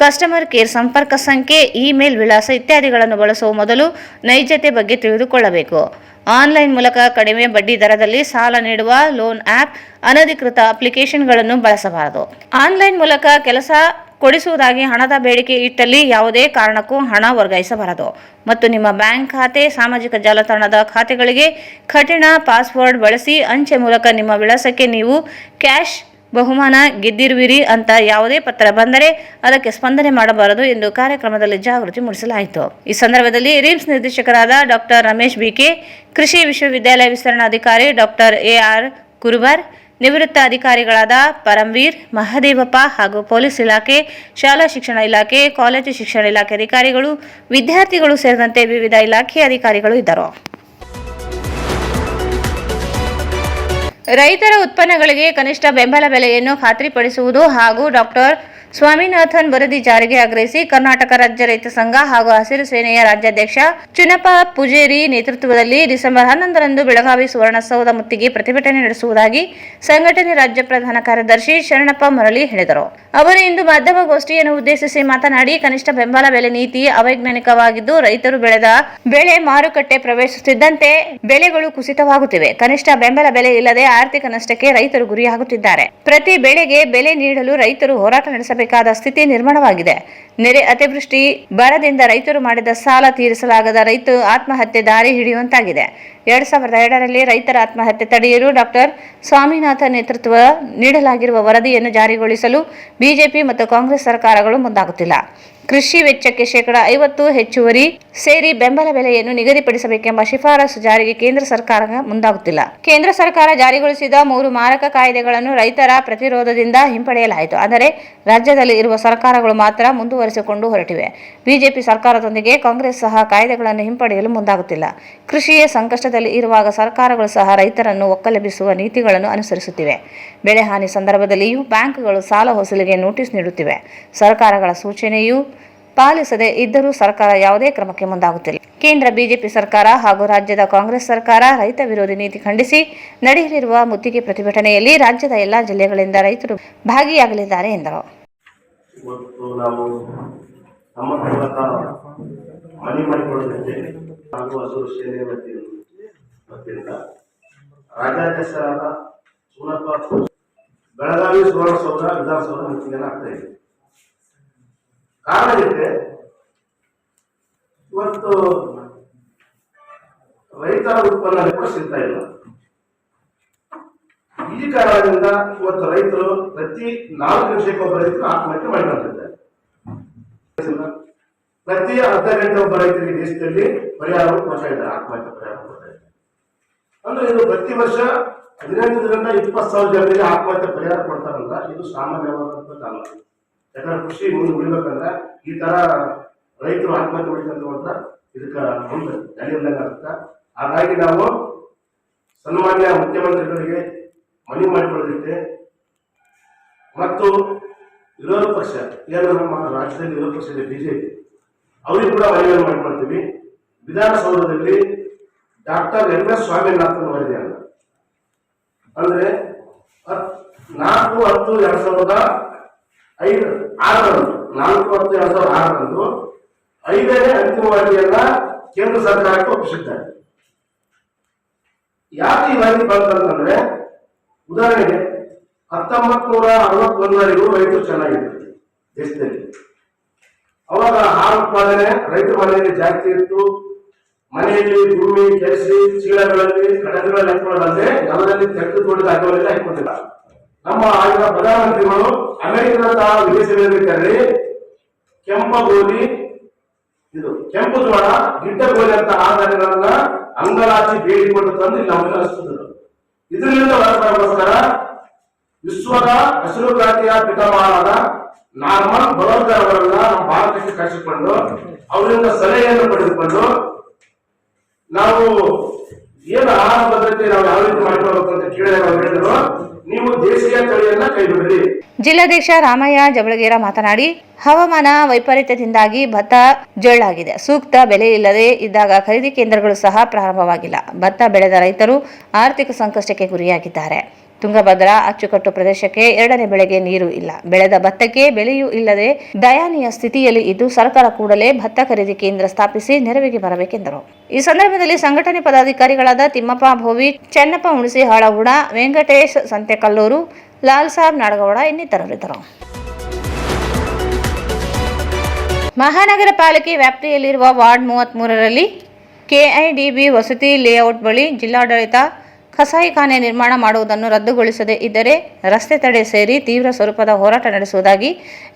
ಕಸ್ಟಮರ್ ಕೇರ್ ಸಂಪರ್ಕ ಸಂಖ್ಯೆ, ಇಮೇಲ್ ವಿಳಾಸ ಇತ್ಯಾದಿಗಳನ್ನು ಬಳಸುವ ಮೊದಲು ನೈಜತೆ ಬಗ್ಗೆ ತಿಳಿದುಕೊಳ್ಳಬೇಕು. ಆನ್ಲೈನ್ ಮೂಲಕ ಕಡಿಮೆ ಬಡ್ಡಿ ದರದಲ್ಲಿ ಸಾಲ ನೀಡುವ ಲೋನ್ ಆ್ಯಪ್, ಅನಧಿಕೃತ ಅಪ್ಲಿಕೇಶನ್ಗಳನ್ನು ಬಳಸಬಾರದು. ಆನ್ಲೈನ್ ಮೂಲಕ ಕೆಲಸ ಕೊಡಿಸುವುದಾಗಿ ಹಣದ ಬೇಡಿಕೆ ಇಟ್ಟಲ್ಲಿ ಯಾವುದೇ ಕಾರಣಕ್ಕೂ ಹಣ ವರ್ಗಾಯಿಸಬಾರದು. ಮತ್ತು ನಿಮ್ಮ ಬ್ಯಾಂಕ್ ಖಾತೆ, ಸಾಮಾಜಿಕ ಜಾಲತಾಣದ ಖಾತೆಗಳಿಗೆ ಕಠಿಣ ಪಾಸ್ವರ್ಡ್ ಬಳಸಿ ಅಂಚೆ ಮೂಲಕ ನಿಮ್ಮ ವಿಳಾಸಕ್ಕೆ ನೀವು ಕ್ಯಾಶ್ ಬಹುಮಾನ ಗೆದ್ದಿರುವಿರಿ ಅಂತ ಯಾವುದೇ ಪತ್ರ ಬಂದರೆ ಅದಕ್ಕೆ ಸ್ಪಂದನೆ ಮಾಡಬಾರದು ಎಂದು ಕಾರ್ಯಕ್ರಮದಲ್ಲಿ ಜಾಗೃತಿ ಮೂಡಿಸಲಾಯಿತು. ಈ ಸಂದರ್ಭದಲ್ಲಿ ರಿಮ್ಸ್ ನಿರ್ದೇಶಕರಾದ ಡಾಕ್ಟರ್ ರಮೇಶ್ BK, ಕೃಷಿ ವಿಶ್ವವಿದ್ಯಾಲಯ ವಿಸ್ತರಣಾಧಿಕಾರಿ ಡಾಕ್ಟರ್ AR ಕುರುಬರ್, ನಿವೃತ್ತ ಅಧಿಕಾರಿಗಳಾದ ಪರಮವೀರ್, ಮಹದೇವಪ್ಪ ಹಾಗೂ ಪೊಲೀಸ್ ಇಲಾಖೆ, ಶಾಲಾ ಶಿಕ್ಷಣ ಇಲಾಖೆ, ಕಾಲೇಜು ಶಿಕ್ಷಣ ಇಲಾಖೆ ಅಧಿಕಾರಿಗಳು, ವಿದ್ಯಾರ್ಥಿಗಳು ಸೇರಿದಂತೆ ವಿವಿಧ ಇಲಾಖೆಯ ಅಧಿಕಾರಿಗಳು ಇದ್ದರು. ರೈತರ ಉತ್ಪನ್ನಗಳಿಗೆ ಕನಿಷ್ಠ ಬೆಂಬಲ ಬೆಲೆಯನ್ನು ಖಾತ್ರಿಪಡಿಸುವುದು ಹಾಗೂ ಡಾಕ್ಟರ್ ಸ್ವಾಮಿನಾಥನ್ ವರದಿ ಜಾರಿಗೆ ಆಗ್ರಹಿಸಿ ಕರ್ನಾಟಕ ರಾಜ್ಯ ರೈತ ಸಂಘ ಹಾಗೂ ಹಸಿರು ಸೇನೆಯ ರಾಜ್ಯಾಧ್ಯಕ್ಷ ಚುನಪ್ಪ ಪೂಜೇರಿ ನೇತೃತ್ವದಲ್ಲಿ ಡಿಸೆಂಬರ್ 11ರಂದು ಬೆಳಗಾವಿ ಸುವರ್ಣಸೌಧ ಮುತ್ತಿಗೆ ಪ್ರತಿಭಟನೆ ನಡೆಸುವುದಾಗಿ ಸಂಘಟನೆ ರಾಜ್ಯ ಪ್ರಧಾನ ಕಾರ್ಯದರ್ಶಿ ಶರಣಪ್ಪ ಮರಳಿ ಹೇಳಿದರು. ಅವರು ಇಂದು ಮಾಧ್ಯಮಗೋಷ್ಠಿಯನ್ನು ಉದ್ದೇಶಿಸಿ ಮಾತನಾಡಿ, ಕನಿಷ್ಠ ಬೆಂಬಲ ಬೆಲೆ ನೀತಿ ಅವೈಜ್ಞಾನಿಕವಾಗಿದ್ದು ರೈತರು ಬೆಳೆದ ಬೆಳೆ ಮಾರುಕಟ್ಟೆ ಪ್ರವೇಶಿಸುತ್ತಿದ್ದಂತೆ ಬೆಲೆಗಳು ಕುಸಿತವಾಗುತ್ತಿವೆ. ಕನಿಷ್ಠ ಬೆಂಬಲ ಬೆಲೆ ಇಲ್ಲದೆ ಆರ್ಥಿಕ ನಷ್ಟಕ್ಕೆ ರೈತರು ಗುರಿಯಾಗುತ್ತಿದ್ದಾರೆ. ಪ್ರತಿ ಬೆಳೆಗೆ ಬೆಲೆ ನೀಡಲು ರೈತರು ಹೋರಾಟ ನಡೆಸಬೇಕು ಸ್ಥಿತಿ ನಿರ್ಮಾಣವಾಗಿದೆ. ನೆರೆ, ಅತಿವೃಷ್ಟಿ, ಬರದಿಂದ ರೈತರು ಮಾಡಿದ ಸಾಲ ತೀರಿಸಲಾಗದ ರೈತ ಆತ್ಮಹತ್ಯೆ ದಾರಿ ಹಿಡಿಯುವಂತಾಗಿದೆ. 2002ರಲ್ಲಿ ರೈತರ ಆತ್ಮಹತ್ಯೆ ತಡೆಯಲು ಡಾಕ್ಟರ್ ಸ್ವಾಮಿನಾಥನ್ ನೇತೃತ್ವ ನೀಡಲಾಗಿರುವ ವರದಿಯನ್ನು ಜಾರಿಗೊಳಿಸಲು ಬಿಜೆಪಿ ಮತ್ತು ಕಾಂಗ್ರೆಸ್ ಸರ್ಕಾರಗಳು ಮುಂದಾಗುತ್ತಿಲ್ಲ. ಕೃಷಿ ವೆಚ್ಚಕ್ಕೆ 50% ಹೆಚ್ಚುವರಿ ಸೇರಿ ಬೆಂಬಲ ಬೆಲೆಯನ್ನು ನಿಗದಿಪಡಿಸಬೇಕೆಂಬ ಶಿಫಾರಸು ಜಾರಿಗೆ ಕೇಂದ್ರ ಸರ್ಕಾರ ಮುಂದಾಗುತ್ತಿಲ್ಲ. ಕೇಂದ್ರ ಸರ್ಕಾರ ಜಾರಿಗೊಳಿಸಿದ 3 ಮಾರಕ ಕಾಯ್ದೆಗಳನ್ನು ರೈತರ ಪ್ರತಿರೋಧದಿಂದ ಹಿಂಪಡೆಯಲಾಯಿತು. ಆದರೆ ರಾಜ್ಯದಲ್ಲಿ ಇರುವ ಸರ್ಕಾರಗಳು ಮಾತ್ರ ಮುಂದುವರಿಸಿಕೊಂಡು ಹೊರಟಿವೆ. ಬಿಜೆಪಿ ಸರ್ಕಾರದೊಂದಿಗೆ ಕಾಂಗ್ರೆಸ್ ಸಹ ಕಾಯ್ದೆಗಳನ್ನು ಹಿಂಪಡೆಯಲು ಮುಂದಾಗುತ್ತಿಲ್ಲ. ಕೃಷಿಯೇ ಸಂಕಷ್ಟದಲ್ಲಿ ಇರುವಾಗ ಸರ್ಕಾರಗಳು ಸಹ ರೈತರನ್ನು ಒಕ್ಕಲೆಬ್ಬಿಸುವ ನೀತಿಗಳನ್ನು ಅನುಸರಿಸುತ್ತಿವೆ. ಬೆಳೆ ಹಾನಿ ಸಂದರ್ಭದಲ್ಲಿಯೂ ಬ್ಯಾಂಕ್ಗಳು ಸಾಲ ವಸೂಲಿಗೆ ನೋಟಿಸ್ ನೀಡುತ್ತಿವೆ. ಸರ್ಕಾರಗಳ ಸೂಚನೆಯೂ ಪಾಲಿಸದೆ ಇದ್ದರೂ ಸರ್ಕಾರ ಯಾವುದೇ ಕ್ರಮಕ್ಕೆ ಮುಂದಾಗುತ್ತಿಲ್ಲ. ಕೇಂದ್ರ ಬಿಜೆಪಿ ಸರ್ಕಾರ ಹಾಗೂ ರಾಜ್ಯದ ಕಾಂಗ್ರೆಸ್ ಸರ್ಕಾರ ರೈತ ವಿರೋಧಿ ನೀತಿ ಖಂಡಿಸಿ ನಡೆಯಲಿರುವ ಮುತ್ತಿಗೆ ಪ್ರತಿಭಟನೆಯಲ್ಲಿ ರಾಜ್ಯದ ಎಲ್ಲಾ ಜಿಲ್ಲೆಗಳಿಂದ ರೈತರು ಭಾಗಿಯಾಗಲಿದ್ದಾರೆ ಎಂದರು. ಇವತ್ತು ನಾವು ನಮ್ಮ ಮೂಲಕ ಮನೆ ಮಾಡಿಕೊಳ್ಳುತ್ತಿದೆ ಹಾಗೂ ಹಸಿರು ಸೇನೆ ವತಿಯಿಂದ ರಾಜ್ಯಾಧ್ಯಕ್ಷರಾದ ಸೂನಪ್ಪ ಬೆಳಗಾವಿ ಸುವರ್ಣಸೌಧ ವಿಧಾನಸೌಧ ಮೀಟಿಂಗ್ ಆಗ್ತಾ ಇದೆ. ಕಾರಣ ಇದೆ, ಇವತ್ತು ರೈತರ ಉತ್ಪನ್ನ ಕೂಡ ಸಿಗ್ತಾ ಇಲ್ಲ. ಈ ಕಾರಣದಿಂದ ಇವತ್ತು ರೈತರು ಪ್ರತಿ 4 ನಿಮಿಷಕ್ಕೆ ಒಬ್ಬ ರೈತರು ಆತ್ಮಹತ್ಯೆ ಮಾಡಿಕೊಂಡಿದ್ದಾರೆ. ಪ್ರತಿ ಅರ್ಧ ಗಂಟೆ ಒಬ್ಬ ರೈತರಿಗೆ ದೇಶದಲ್ಲಿ ಪರಿಹಾರ ಕೊಡ್ತಾ ಇದ್ದಾರೆ, ಆತ್ಮಹತ್ಯೆ ಪರಿಹಾರ ಕೊಡ್ತಾ ಇದ್ದಾರೆ. ಅಂದ್ರೆ ಇದು ಪ್ರತಿ ವರ್ಷ 15ರಿಂದ 20,000 ಜನರಿಗೆ ಆತ್ಮಹತ್ಯೆ ಪರಿಹಾರ ಕೊಡ್ತಾರಲ್ಲ, ಇದು ಸಾಮಾನ್ಯವಾದಂತದ್ದಲ್ಲ. ಯಾಕಂದ್ರೆ ಕೃಷಿ ಮುಂದೆ ಉಳಿಬೇಕಂದ್ರೆ ಈ ತರ ರೈತರು ಆತ್ಮಹತ್ಯೆ ಹೊಡಿತಂತ ಹೋದ್ರೆ ಇದಕ್ಕೆ ಮುಂದೆ ಆಗುತ್ತ. ಹಾಗಾಗಿ ನಾವು ಸನ್ಮಾನ್ಯ ಮುಖ್ಯಮಂತ್ರಿಗಳಿಗೆ ಮನವಿ ಮಾಡಿಕೊಳ್ಳಲಿಕ್ಕೆ ಮತ್ತು ವಿರೋಧ ಪಕ್ಷ ಏನು ನಮ್ಮ ರಾಜ್ಯದಲ್ಲಿ ವಿರೋಧ ಪಕ್ಷ ಇದೆ ಬಿಜೆಪಿ, ಅವರಿಗೂ ಕೂಡ ಮನವಿಯನ್ನು ಮಾಡಿಕೊಳ್ತೀವಿ. ವಿಧಾನಸೌಧದಲ್ಲಿ ಡಾಕ್ಟರ್ MS ಸ್ವಾಮಿನಾಥನ್ ವರದಿ ಅಂದ್ರೆ 4/10/2006 5ನೇ ಅಂತಿಮ ವರದಿಯನ್ನ ಕೇಂದ್ರ ಸರ್ಕಾರಕ್ಕೆ ಒಪ್ಪಿಸಿದ್ದಾರೆ. ಯಾಕೆ ಈ ವರದಿ ಬಂತಂತಂದ್ರೆ, ಉದಾಹರಣೆಗೆ 1961ವರೆಗೂ ರೈತರು ಚೆನ್ನಾಗಿದ್ರು ದೇಶದಲ್ಲಿ. ಅವಾಗ ಹಾಲು ಉತ್ಪಾದನೆ ರೈತರ ಮನೆಯಲ್ಲಿ ಜಾಸ್ತಿ ಇತ್ತು. ಮನೆಯಲ್ಲಿ ಭೂಮಿ ಕೆರೆಸಿ ಚೀಲಗಳಲ್ಲಿ ಕಡಗಳಲ್ಲಿ ಹಾಕೊಳ್ಳೋದಂದ್ರೆ ಎಲ್ಲರಲ್ಲಿ ತೆಗೆದು ತೋಡಿದ ಅಗವಲ್ಲಿ ಹಾಕೊಂಡಿಲ್ಲ. ನಮ್ಮ ಆಗಿನ ಪ್ರಧಾನಮಂತ್ರಿಗಳು ಅಮೆರಿಕದಂತಹ ವಿದೇಶಗಳಲ್ಲಿ ಕೆಂಪಗೋಲಿ, ಇದು ಕೆಂಪು ಜೋಳ, ಗಿಡ್ಡಗೋಲಿ ಅಂತ ಆಧಾರಗಳನ್ನ ಅಂಗಲಾಚಿ ಬೇಡಿಕೊಂಡು ತಂದು ಇಲ್ಲಿ ನಮಗೆ ಹರಿಸುತ್ತಿದ್ದರು. ಇದರಿಂದ ಹೊರಬರಗೋಸ್ಕರ ವಿಶ್ವದ ಹಸಿರು ಕ್ರಾಂತಿಯ ಪಿತಾಮಹರಾದ ನಾರ್ಮನ್ ಬೋರ್ಲರ್ ಅವರನ್ನ ನಮ್ಮ ಭಾರತಕ್ಕೆ ಕರೆಸಿಕೊಂಡು ಅವರಿಂದ ಸಲಹೆಯನ್ನು ಪಡೆದುಕೊಂಡು ನಾವು ಏನು ಆಹಾರ ಭದ್ರತೆ ನಾವು ಯಾವ ರೀತಿ ಮಾಡಿಕೊಳ್ಬೇಕು ಅಂತ ಕೇಳಿದಾಗ ಹೇಳಿದ್ರು, ನೀವು ದೇಶೀಯ ತಳಿಯನ್ನ ಕೈಬಿಡ್ರಿ. ಜಿಲ್ಲಾಧ್ಯಕ್ಷ ರಾಮಯ್ಯ ಜಬಳಗೇರ ಮಾತನಾಡಿ, ಹವಾಮಾನ ವೈಪರೀತ್ಯದಿಂದಾಗಿ ಭತ್ತ ಜೊಳ್ಳಾಗಿದೆ. ಸೂಕ್ತ ಬೆಲೆ ಇಲ್ಲದೆ ಇದ್ದಾಗ ಖರೀದಿ ಕೇಂದ್ರಗಳು ಸಹ ಪ್ರಾರಂಭವಾಗಿಲ್ಲ. ಭತ್ತ ಬೆಳೆದ ರೈತರು ಆರ್ಥಿಕ ಸಂಕಷ್ಟಕ್ಕೆ ಗುರಿಯಾಗಿದ್ದಾರೆ. ತುಂಗಭದ್ರಾ ಅಚ್ಚುಕಟ್ಟು ಪ್ರದೇಶಕ್ಕೆ 2ನೇ ಬೆಳೆಗೆ ನೀರು ಇಲ್ಲ. ಬೆಳೆದ ಭತ್ತಕ್ಕೆ ಬೆಲೆಯೂ ಇಲ್ಲದೆ ದಯನೀಯ ಸ್ಥಿತಿಯಲ್ಲಿ ಇದ್ದು, ಸರ್ಕಾರ ಕೂಡಲೇ ಭತ್ತ ಖರೀದಿ ಕೇಂದ್ರ ಸ್ಥಾಪಿಸಿ ನೆರವಿಗೆ ಬರಬೇಕೆಂದರು. ಈ ಸಂದರ್ಭದಲ್ಲಿ ಸಂಘಟನೆ ಪದಾಧಿಕಾರಿಗಳಾದ ತಿಮ್ಮಪ್ಪ ಭೋವಿ, ಚೆನ್ನಪ್ಪ ಹುಣಸಿ ಹಾಳಗೌಡ, ವೆಂಕಟೇಶ್ ಸಂತೆಕಲ್ಲೂರು, ಲಾಲ್ ಸಾಬ್ ನಾಡಗೌಡ ಇನ್ನಿತರರಿದ್ದರು. ಮಹಾನಗರ ಪಾಲಿಕೆ ವ್ಯಾಪ್ತಿಯಲ್ಲಿರುವ ವಾರ್ಡ್ 33ರಲ್ಲಿ ಕೆಐಡಿಬಿ ವಸತಿ ಲೇಔಟ್ ಬಳಿ ಜಿಲ್ಲಾಡಳಿತ ಕಸಾಯಿಖಾನೆ ನಿರ್ಮಾಣ ಮಾಡುವುದನ್ನು ರದ್ದುಗೊಳಿಸದೇ ಇದ್ದರೆ ರಸ್ತೆ ತಡೆ ಸೇರಿ ತೀವ್ರ ಸ್ವರೂಪದ ಹೋರಾಟ ನಡೆಸುವುದಾಗಿ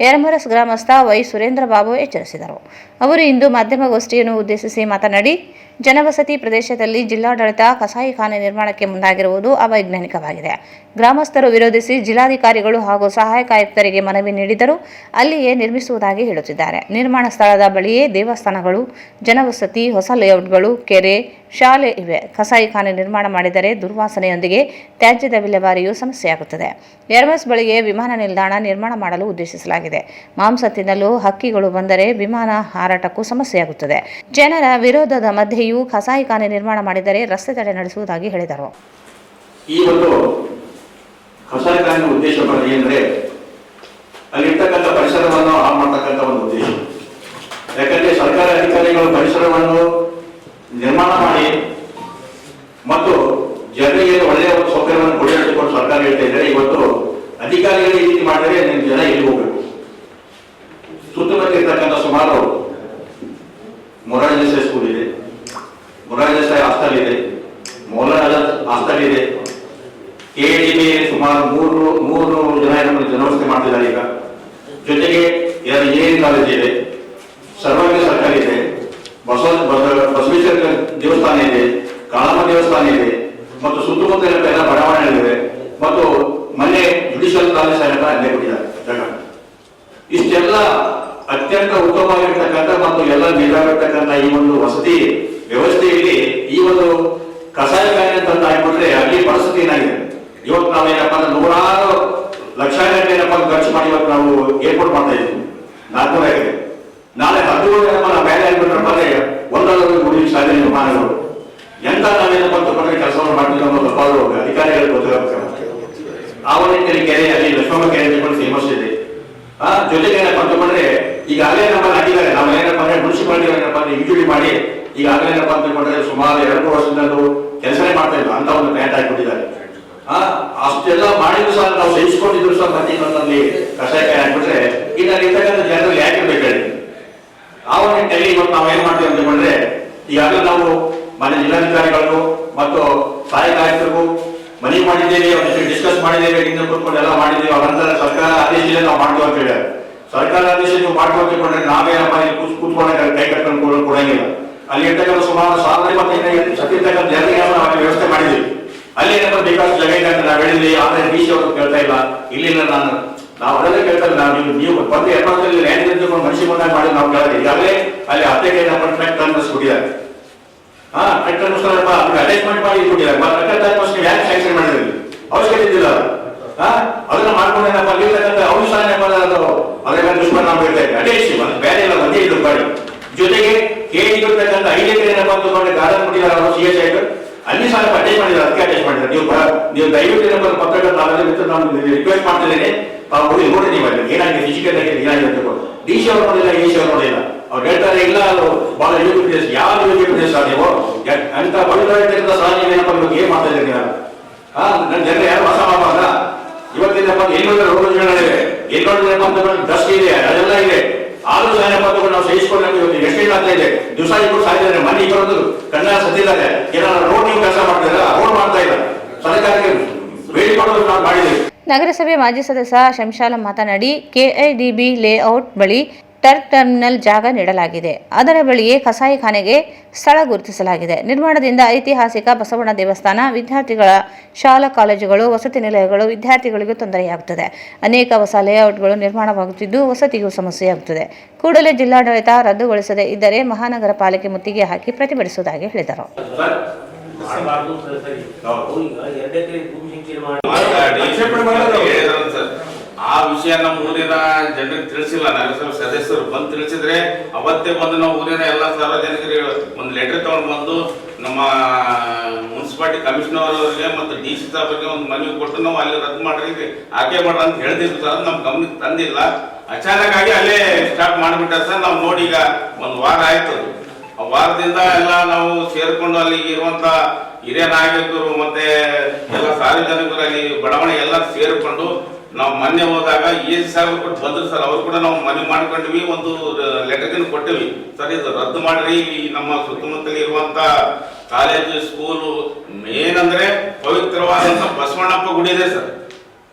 ಯರಮರಸ್ ಗ್ರಾಮಸ್ಥ ವೈ ಸುರೇಂದ್ರ ಬಾಬು ಎಚ್ಚರಿಸಿದರು. ಅವರು ಇಂದು ಮಾಧ್ಯಮಗೋಷ್ಠಿಯನ್ನು ಉದ್ದೇಶಿಸಿ ಮಾತನಾಡಿ, ಜನವಸತಿ ಪ್ರದೇಶದಲ್ಲಿ ಜಿಲ್ಲಾಡಳಿತ ಕಸಾಯಿಖಾನೆ ನಿರ್ಮಾಣಕ್ಕೆ ಮುಂದಾಗಿರುವುದು ಅವೈಜ್ಞಾನಿಕವಾಗಿದೆ. ಗ್ರಾಮಸ್ಥರು ವಿರೋಧಿಸಿ ಜಿಲ್ಲಾಧಿಕಾರಿಗಳು ಹಾಗೂ ಸಹಾಯಕ ಆಯುಕ್ತರಿಗೆ ಮನವಿ ನೀಡಿದರೂ ಅಲ್ಲಿಯೇ ನಿರ್ಮಿಸುವುದಾಗಿ ಹೇಳುತ್ತಿದ್ದಾರೆ. ನಿರ್ಮಾಣ ಸ್ಥಳದ ಬಳಿಯೇ ದೇವಸ್ಥಾನಗಳು, ಜನವಸತಿ, ಹೊಸ ಲೇಔಟ್ಗಳು, ಕೆರೆ, ಶಾಲೆ ಇವೆ. ಕಸಾಯಿಖಾನೆ ನಿರ್ಮಾಣ ಮಾಡಿದರೆ ದುರ್ವಾಸನೆಯೊಂದಿಗೆ ತ್ಯಾಜ್ಯದ ವಿಲೇವಾರಿಯೂ ಸಮಸ್ಯೆಯಾಗುತ್ತದೆ. ಯರಮರಸ್ ಬಳಿಗೆ ವಿಮಾನ ನಿಲ್ದಾಣ ನಿರ್ಮಾಣ ಮಾಡಲು ಉದ್ದೇಶಿಸಲಾಗಿದೆ. ಮಾಂಸ ತಿನ್ನಲು ಹಕ್ಕಿಗಳು ಬಂದರೆ ವಿಮಾನ ಹಾರಾಟಕ್ಕೂ ಸಮಸ್ಯೆಯಾಗುತ್ತದೆ. ಜನರ ವಿರೋಧದ ಮಧ್ಯೆಯೂ ಕಸಾಯಿಖಾನೆ ನಿರ್ಮಾಣ ಮಾಡಿದರೆ ರಸ್ತೆ ತಡೆ ನಡೆಸುವುದಾಗಿ ಹೇಳಿದರು. ಈ ಒಂದು ಕಸಾಯಿಖಾನೆ ಉದ್ದೇಶ ಏನಂದ್ರೆ ಅಲ್ಲಿರ್ತಕ್ಕಂಥ ಪರಿಸರವನ್ನು ಹಾಳು ಮಾಡತಕ್ಕಂಥ ಒಂದು ಉದ್ದೇಶ. ಯಾಕಂದ್ರೆ ಸರ್ಕಾರಿ ಅಧಿಕಾರಿಗಳು ಪರಿಸರವನ್ನು ನಿರ್ಮಾಣ ಮಾಡಿ ಮತ್ತು ಜನರಿಗೆ ಒಳ್ಳೆಯ ಒಂದು ಸೌಕರ್ಯವನ್ನು ಕೊಡಿಸಿಕೊಂಡು ಸರ್ಕಾರ ಹೇಳ್ತಾ ಇದ್ದಾರೆ. ಇವತ್ತು ಅಧಿಕಾರಿಗಳು ಈ ರೀತಿ ಮಾಡಿದರೆ ನೀವು ಜನ ಎಲ್ಲಿ ಹೋಗ್ಬೇಕು? ಸುತ್ತಮುತ್ತ ಇರ್ತಕ್ಕಂಥ ಸುಮಾರು ಮೊರಾರ್ಜಿ ದೇಸಾಯಿ ಸ್ಕೂಲ್ ಇದೆ, ಮೊರಾರ್ಜಿ ದೇಸಾಯಿ ಹಾಸ್ಟೆಲ್ ಇದೆ, ಮೌಲಾನಾ ಹಾಸ್ಟೆಲ್ ಇದೆ, ಕೆಡಿಬಿ ಸುಮಾರು 300 ಜನ ಜನವಸತಿ ಮಾಡ್ತಿದ್ದಾರೆ. ಈಗ ಜೊತೆಗೆ ಏನ್ ಕಾಲೇಜ್ ಇದೆ, ಸರ್ವಾಂಗ ಸರ್ಕಾರ ಇದೆ, ಬಸವೇಶ್ವರ ದೇವಸ್ಥಾನ ಇದೆ, ಕಾಳಮ್ಮ ದೇವಸ್ಥಾನ ಇದೆ ಮತ್ತು ಸುತ್ತಮುತ್ತ ಎಲ್ಲ ಬಡಾವಣೆಗಳಿವೆ ಮತ್ತು ಮೊನ್ನೆ ಜುಡಿಷಿಯಲ್ ಕಾಲೇಜ್ ಅಲ್ಲೇ ಕೊಟ್ಟಿದ್ದಾರೆ ಜಾಗ. ಇಷ್ಟೆಲ್ಲ ಅತ್ಯಂತ ಉತ್ತಮವಾಗಿರ್ತಕ್ಕಂಥ ಮತ್ತು ಎಲ್ಲ ನೀಡಾಗಿರ್ತಕ್ಕಂಥ ಈ ಒಂದು ವಸತಿ ವ್ಯವಸ್ಥೆಯಲ್ಲಿ ಈ ಒಂದು ಕಸಾಯಿಖಾನೆ ಅಂತ ಆಗಿಬಿಟ್ರೆ ಅಲ್ಲಿ ಪರಿಸ್ಥಿತಿ ಏನಾಗಿದೆ. ಇವತ್ತು ನಾವೇನಪ್ಪ ಅಂದ್ರೆ 100 ಲಕ್ಷಾಂತರ ಏನಪ್ಪ ಖರ್ಚು ಮಾಡಿ ಇವತ್ತು ನಾವು ಏರ್ಪೋರ್ಟ್ ಮಾಡ್ತಾ ಇದ್ದೀವಿ. 400 ಆಗಿದೆ. ನಾಳೆ 10 ಏನಪ್ಪ ನಾವು ಬೇರೆ ಆಗಿಬಿಟ್ರಪ್ಪ ಅಂದ್ರೆ 1 ಗುಡಿ ಶಾಲೆ ನಿರ್ಮಾಣಗಳು ಎಂತ ನಾವೇನಪ್ಪ ಅಂತಂದ್ರೆ ಕೆಲಸವನ್ನು ಮಾಡ್ತೀವಿ ಅನ್ನೋದು ಸ್ವಲ್ಪ ಅಧಿಕಾರಿಗಳು ಗೊತ್ತಾಗಬೇಕು. ಆ ಒಂದು ಕೆರೆ ಅಲ್ಲಿ ಲಕ್ಷ್ಮಮ್ಮ ಕೆರೆ ಫೇಮಸ್ ಇದೆ. ಜೊತೆಗೆ ಏನಪ್ಪ ಅಂತಂದ್ರೆ ಈಗಾಗಲೇ ನಮ್ಮಲ್ಲಿ ಆಗಿದ್ದಾರೆ. ನಾವು ಏನಪ್ಪ ಅಂದ್ರೆ ಮುನ್ಸಿಪಾಲಿಟಿ ಏನಪ್ಪ ಅಂದ್ರೆ ಇಂಜುರಿ ಮಾಡಿ ಈಗಾಗಲೇ ಏನಪ್ಪ ಅಂತಂದ್ರೆ ಸುಮಾರು 2 ವರ್ಷದಿಂದ ಕೆಲಸನೇ ಮಾಡ್ತಾ ಇಲ್ಲ ಅಂತ ಒಂದು ಪ್ಯಾಂಟ್ ಹಾಕಿಬಿಟ್ಟಿದ್ದಾರೆ. ಅಷ್ಟೆಲ್ಲ ಮಾಡಿದ್ರು ಸಹ ನಾವು ಸಹಿಸಿಕೊಂಡಿದ್ರು ಸಹ ಮತ್ತೆ ಇನ್ನೊಂದಲ್ಲಿ ಕಷಾಯಕಾಯಿ ಹಾಕ್ಬಿಟ್ರೆ ಈಗ ಇರ್ತಕ್ಕಂಥ ಜನರಲ್ಲಿ ಯಾಕೆ ಬೇಕಾಗಿ ಆ ಒಂದು ನಿಟ್ಟಿನಲ್ಲಿ ಇವತ್ತು ನಾವು ಏನ್ ಮಾಡ್ತೀವಿ ಅಂತಂದ್ರೆ ಈಗಾಗಲೇ ನಾವು ಮನೆ ಜಿಲ್ಲಾಧಿಕಾರಿಗಳಿಗೂ ಮತ್ತು ಸಹಾಯಕ ಆಯುಕ್ತರಿಗೂ ಮನವಿ ಮಾಡಿದ್ದೇವೆ, ಅವ್ರ ಜೊತೆ ಡಿಸ್ಕಸ್ ಮಾಡಿದ್ದೇವೆ, ಹಿಂದೆ ಕೂತ್ಕೊಂಡು ಎಲ್ಲ ಮಾಡಿದ್ದೇವೆ. ಅವ್ರ ನಂತರ ಸರ್ಕಾರ ಆದೇಶದಲ್ಲಿ ನಾವು ಮಾಡ್ತೀವಿ ಅಂತ ಹೇಳಿದ್ದಾರೆ. ಸರ್ಕಾರ ಆದೇಶ ನೀವು ಮಾಡ್ತೀವಿ ಅಂತ ಕೊಂಡ್ರೆ ನಾವೇನಪ್ಪ ಕೂತ್ಕೊಂಡ ಕೈ ಕಟ್ಕೊಂಡು ಕೊಡಂಗಿಲ್ಲ. ಅಲ್ಲಿ ಇರ್ತಕ್ಕಂಥ ಸುಮಾರು 1025 ಸತ್ತಿರ್ತಕ್ಕಂಥ ಜನರಿಗೆ ನಾವು ವ್ಯವಸ್ಥೆ ಮಾಡಿದ್ವಿ. ಅಲ್ಲಿ ಏನಪ್ಪ ಬೇಕಾದಷ್ಟು ಜಾಗ ಇದೆ ಅಂತ ನಾವು ಹೇಳಿದ್ವಿ. ಆದ್ರೆ ಡಿಸಿ ಅವರು ಕೇಳ್ತಾ ಇಲ್ಲ. ಇಲ್ಲಿಲ್ಲ ನಾವು ಅದನ್ನೇ ಕೇಳ್ತಾ ಇಲ್ಲ. ನೀವು ಬಂದು ಎಪ್ಪತ್ತಲ್ಲಿ ಲ್ಯಾಂಡ್ ತೆಗೆದುಕೊಂಡು ಮನುಷ್ಯ ಬಂದಾಗ ಮಾಡಿ ನಾವು ಕೇಳಿದ್ವಿ. ಈಗಾಗಲೇ ಅಲ್ಲಿ 15 ನಮ್ಮ ಟ್ರ್ಯಾಕ್ಟರ್ ಅನ್ನಿಸ್ಬಿಟ್ಟಿದ್ದಾರೆ. ಟ್ರ್ಯಾಕ್ಟರ್ ಅಟ್ಯಾಚ್ಮೆಂಟ್ ಮಾಡಿ ಕೊಟ್ಟಿದ್ದಾರೆ. ಯಾಕೆ ಸ್ಯಾಂಕ್ಷನ್ ಮಾಡಿದ್ರಿ? ಅವಶ್ಯಕತೆ ಇದ್ದಿಲ್ಲ. ಅದನ್ನ ಮಾಡ್ಕೊಂಡು ಏನಪ್ಪ ಅಲ್ಲಿರ್ತಕ್ಕಂಥ ಅವ್ರು ಸಹ ಏನಪ್ಪ ಅದರ ದುಷ್ಪರಿಣಾಮ ಬೀಳ್ತಾ ಇದೆ. ಅಟೇಶ್ ಬೇರೆ ಇಲ್ಲ, ಒಂದೇ ಇದು ಗಾಡಿ ಜೊತೆಗೆ ಕೇಳಿರ್ತಕ್ಕಂಥ 5 ಎಕರೆ ಏನಪ್ಪ ಅಂತಂದ್ರೆ ಗಾರ್ಡನ್ ಕೊಟ್ಟಿದ್ದಾರೆ ಅವರು CS ಆಯ್ತು. ಅಲ್ಲಿ ಸಹ ಅಟ್ಯಾಚ್ ಮಾಡಿದ್ದಾರೆ. ಅದಕ್ಕೆ ಅಟ್ಯಾಚ್ ಮಾಡಿದ್ದಾರೆ. ನೀವು ದಯವಿಟ್ಟು ಏನಪ್ಪ ಪತ್ರಗಳು ನಾನು ರಿಕ್ವೆಸ್ಟ್ ಮಾಡ್ತಿದ್ದೇನೆ. ನೋಡಿ ನೀವು ಅಲ್ಲಿ ಏನಾಗಿದೆ ಫಿಸಿಕಲ್ ಆಗಿ ಏನಾಗಿದೆ ಅಂತ DC ಅವರು ನೋಡಿಲ್ಲ, AC ಅವರು ನೋಡಿಲ್ಲ. ಅವ್ರು ಹೇಳ್ತಾರೆ ಇಲ್ಲ ಅದು ಬಹಳ ಯೋಗ್ಯ ಪ್ರದೇಶ. ಯಾವ ಯೋಗ್ಯ ಪ್ರದೇಶ ನೀವು ಅಂತ ಪವಿತ್ರ ಸಹ ನೀವೇನಪ್ಪ ನಿಮಗೆ ಏನ್ ಮಾಡ್ತಾ ಇದ್ದೀರಿ? ನನ್ನ ಜನರು ಯಾರು ವಾಸ ಮಾಡಬಾರ್ದ? ಇವತ್ತಿನಪ್ಪ ಎಲ್ಲೊಂದು ರೋಗಗಳಿವೆ, ಎಲ್ಲೊಂದೇನಪ್ಪ ಅಂತಂದ್ರೆ ಡಸ್ಟ್ ಇದೆ, ಅದೆಲ್ಲ ಇದೆ. ಆದ್ರೂ ಸಹ ಏನಪ್ಪ ಅಂತಂದ್ರೆ ನಾವು ಸಹಿಸಿಕೊಂಡು ಇವತ್ತು ಎಷ್ಟೇನು ಆಗ್ತಾ ಇದೆ. ದಿವಸ ಇಬ್ಬರು ಸಾಯ್ತಿದ್ದಾರೆ. ಮನೆ ಇಬ್ಬರದ್ದು ಕಣ್ಣ ಸತ್ತಿದ್ದಾರೆ. ಏನಾದ್ರು ರೋಡ್ ನೀವು ಕೆಲಸ ಮಾಡ್ತಿದ್ರೆ ರೋಡ್ ಮಾಡ್ತಾ ಇಲ್ಲ. ಸರ್ಕಾರಕ್ಕೆ ಬೇಡಿ ಮಾಡೋದು ನಾವು ಮಾಡಿದ್ದೇವೆ. ನಗರಸಭೆ ಮಾಜಿ ಸದಸ್ಯ ಶಂಶಾಲಂ ಮಾತನಾಡಿ, KIDB ಲೇಔಟ್ ಬಳಿ ಟರ್ಕ್ ಟರ್ಮಿನಲ್ ಜಾಗ ನೀಡಲಾಗಿದೆ. ಅದರ ಬಳಿಯೇ ಕಸಾಯಿಖಾನೆಗೆ ಸ್ಥಳ ಗುರುತಿಸಲಾಗಿದೆ. ನಿರ್ಮಾಣದಿಂದ ಐತಿಹಾಸಿಕ ಬಸವಣ್ಣ ದೇವಸ್ಥಾನ, ವಿದ್ಯಾರ್ಥಿಗಳ ಶಾಲಾ ಕಾಲೇಜುಗಳು, ವಸತಿ ನಿಲಯಗಳು, ವಿದ್ಯಾರ್ಥಿಗಳಿಗೂ ತೊಂದರೆಯಾಗುತ್ತದೆ. ಅನೇಕ ಹೊಸ ಲೇಔಟ್ಗಳು ನಿರ್ಮಾಣವಾಗುತ್ತಿದ್ದು ವಸತಿಗೂ ಸಮಸ್ಯೆಯಾಗುತ್ತದೆ. ಕೂಡಲೇ ಜಿಲ್ಲಾಡಳಿತ ರದ್ದುಗೊಳಿಸದೇ ಇದ್ದರೆ ಮಹಾನಗರ ಪಾಲಿಕೆ ಮುತ್ತಿಗೆ ಹಾಕಿ ಪ್ರತಿಭಟಿಸುವುದಾಗಿ ಹೇಳಿದರು. ಆ ವಿಷಯ ನಮ್ಮ ಊರಿನ ಜನರಿಗೆ ತಿಳಿಸಿಲ್ಲ. ನಗರಸಭೆ ಸದಸ್ಯರು ಬಂದು ತಿಳಿಸಿದ್ರೆ ಅವತ್ತೇ ಬಂದು ನಾವು ಊರಿನ ಎಲ್ಲ ಸಾರ್ವಜನಿಕರಿಗೆ ಒಂದು ಲೆಟರ್ ತಗೊಂಡು ಬಂದು ನಮ್ಮ ಮುನ್ಸಿಪಾಲಿಟಿ ಕಮಿಷನರ್ ಅವರಿಗೆ ಮತ್ತು DC ಸಾಹೇಬರಿಗೆ ಒಂದು ಮನವಿ ಕೊಟ್ಟು ನಾವು ಅಲ್ಲಿ ರದ್ದು ಮಾಡ್ರಿ, ಆಕೆ ಮಾಡ್ರಿ ಅಂತ ಹೇಳ್ತಿದ್ರು ಸರ್. ನಮ್ಮ ಗಮನಕ್ಕೆ ತಂದಿಲ್ಲ. ಅಚಾನಕ್ ಆಗಿ ಅಲ್ಲೇ ಸ್ಟಾರ್ಟ್ ಮಾಡಿಬಿಟ್ಟಾರೆ ಸರ್. ನಾವು ನೋಡಿ ಈಗ 1 ವಾರ ಆಯ್ತು. ಆ ವಾರದಿಂದ ಎಲ್ಲ ನಾವು ಸೇರ್ಕೊಂಡು ಅಲ್ಲಿ ಇರುವಂತ ಹಿರಿಯ ನಾಯಕರು ಮತ್ತೆ ಎಲ್ಲ ಸಾರ್ವಜನಿಕರು ಅಲ್ಲಿ ಬಡಾವಣೆ ಎಲ್ಲ ಸೇರ್ಕೊಂಡು ನಾವು ಮೊನ್ನೆ ಹೋದಾಗ AC ಸಾಹೇಬರು ಕೊಟ್ಟು ಬಂದ್ರು ಸರ್. ಅವ್ರು ಕೂಡ ನಾವು ಮನವಿ ಮಾಡ್ಕೊಂಡ್ವಿ, ಒಂದು ಲೆಟರ್ ಕೊಟ್ಟಿವಿ ಸರ್. ಇದು ರದ್ದು ಮಾಡ್ರಿ. ನಮ್ಮ ಸುತ್ತಮುತ್ತಲಿ ಇರುವಂತ ಕಾಲೇಜು, ಸ್ಕೂಲು, ಮೇನ್ ಅಂದ್ರೆ ಪವಿತ್ರವಾದಂತ ಬಸವಣ್ಣಪ್ಪ ಗುಡಿ ಇದೆ ಸರ್.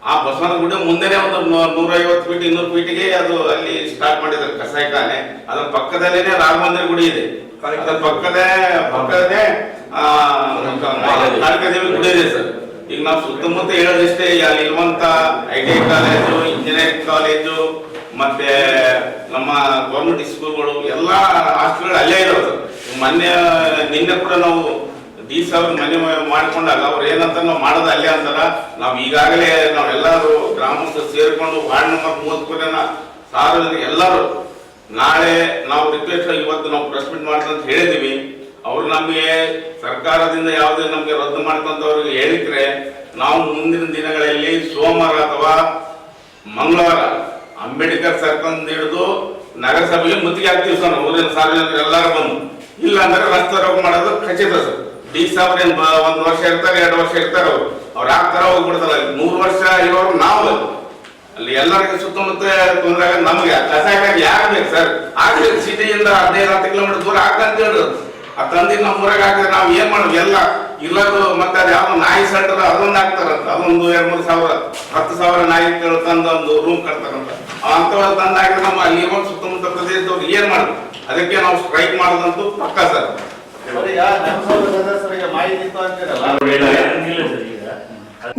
ಆ ಬಸವಣ್ಣ ಗುಡಿ ಮುಂದೆನೆ ಒಂದು 150 ಫೀಟ್ 200 ಫೀಟ್ಗೆ ಅದು ಅಲ್ಲಿ ಸ್ಟಾರ್ಟ್ ಮಾಡಿದ್ದಾರೆ ಕಸಾಯಿಖಾನೆ. ಅದ್ರ ಪಕ್ಕದಲ್ಲೇನೆ ರಾಘವೇಂದ್ರ ಗುಡಿ ಇದೆ. ಪಕ್ಕದೇ ಕಾಳಿಕಾದೇವಿ ಗುಡಿ ಇದೆ ಸರ್. ಈಗ ನಾವು ಸುತ್ತಮುತ್ತ ಹೇಳೋದಿಷ್ಟೇ, ಅಲ್ಲಿ ಇರುವಂತ ITI ಕಾಲೇಜು, ಇಂಜಿನಿಯರಿಂಗ್ ಕಾಲೇಜು, ಮತ್ತೆ ನಮ್ಮ ಗೌರ್ಮೆಂಟ್ ಸ್ಕೂಲ್ಗಳು ಎಲ್ಲ ಹಾಸ್ಟೆಲ್ಗಳು ಅಲ್ಲೇ ಇದಾವೆ ಸರ್. ನಿನ್ನೆ ಕೂಡ ನಾವು DC ಅವ್ರಿಗೆ ಮನೆ ಮಾಡ್ಕೊಂಡಾಗ ಅವ್ರು ಏನಂತ ನಾವು ಮಾಡೋದು ಅಲ್ಲೇ ಅಂತಾರ. ನಾವು ಈಗಾಗಲೇ ನಾವೆಲ್ಲರೂ ಗ್ರಾಮಸ್ಥರು ಸೇರ್ಕೊಂಡು ವಾರ್ಡ್ ನಂಬರ್ 30 ಸಾರ್ವಜನಿಕರು ಎಲ್ಲರೂ ನಾಳೆ ನಾವು ರಿಕ್ವೆಸ್ಟ್ ಇವತ್ತು ನಾವು ಪ್ರೆಸ್ ಮೀಟ್ ಮಾಡ್ತೀವಿ ಅಂತ ಹೇಳಿದೀವಿ. ಅವ್ರು ನಮಗೆ ಸರ್ಕಾರದಿಂದ ಯಾವುದೇ ನಮಗೆ ರದ್ದು ಮಾಡ್ಕೊಂತವ್ರಿಗೆ ಹೇಳಿದ್ರೆ ನಾವು ಮುಂದಿನ ದಿನಗಳಲ್ಲಿ ಸೋಮವಾರ ಅಥವಾ ಮಂಗಳವಾರ ಅಂಬೇಡ್ಕರ್ ಸರ್ಕಲ್ ಹಿಡಿದು ನಗರಸಭೆಗೆ ಮುತ್ತಿಗೆ ಹಾಕ್ತೀವಿ ಸರ್. ಊರಿನ ಸಾರ್ವಜನಿಕರು ಎಲ್ಲರೂ ಬಂದು, ಇಲ್ಲ ಅಂದ್ರೆ ರಸ್ತೆ ರೋಗ ಮಾಡೋದು ಖಚಿತ ಸರ್. DC ಅವ್ರೇನ್ 1 ವರ್ಷ ಇರ್ತಾರೆ, 2 ವರ್ಷ ಇರ್ತಾರೆ. ಅವ್ರು ಹಾಕ್ತಾರ ಹೋಗ್ಬಿಡ್ತಾರ. 100 ವರ್ಷ ಇರೋರು ನಾವು ಅಲ್ಲಿ ಎಲ್ಲರಿಗೂ ಸುತ್ತಮುತ್ತ ತೊಂದರೆ ಆಗ ನಮ್ಗೆ ಕಸಾಯಕಾಗಿ ಯಾರು ಬೇಕು ಸರ್? ಆಗ್ಬೇಕು. ಸಿಟಿಯಿಂದ 15-20 ಕಿಲೋಮೀಟರ್ ದೂರ ಹಾಕಂತ ಹೇಳಿದ್ರು. ಆ ತಂದಿ ನಮ್ಮ ಊರಾಗ ಹಾಕಿದ್ರೆ ನಾವು ಏನ್ ಮಾಡೋದು? ಎಲ್ಲ ಇಲ್ಲದು ಮತ್ತೆ ಅದು ಯಾವ ನಾಯಿ ಸೆಂಟರ್ ಅದೊಂದು ಹಾಕ್ತಾರಂತ. ಅದೊಂದು 2-3 ಸಾವಿರ 10 ಸಾವಿರ ನಾಯಿ ತಂದು ಒಂದು ರೂಮ್ ಕಟ್ತಾರಂತ. ಅಂತವೆಲ್ಲ ತಂದು ಹಾಕಿದ್ರೆ ನಮ್ಮ ಅಲ್ಲಿ ಸುತ್ತಮುತ್ತ ಪ್ರದೇಶದವ್ರು ಏನ್ ಮಾಡುದು? ಅದಕ್ಕೆ ನಾವು ಸ್ಟ್ರೈಕ್ ಮಾಡೋದಂತೂ ಪಕ್ಕ ಸರ್.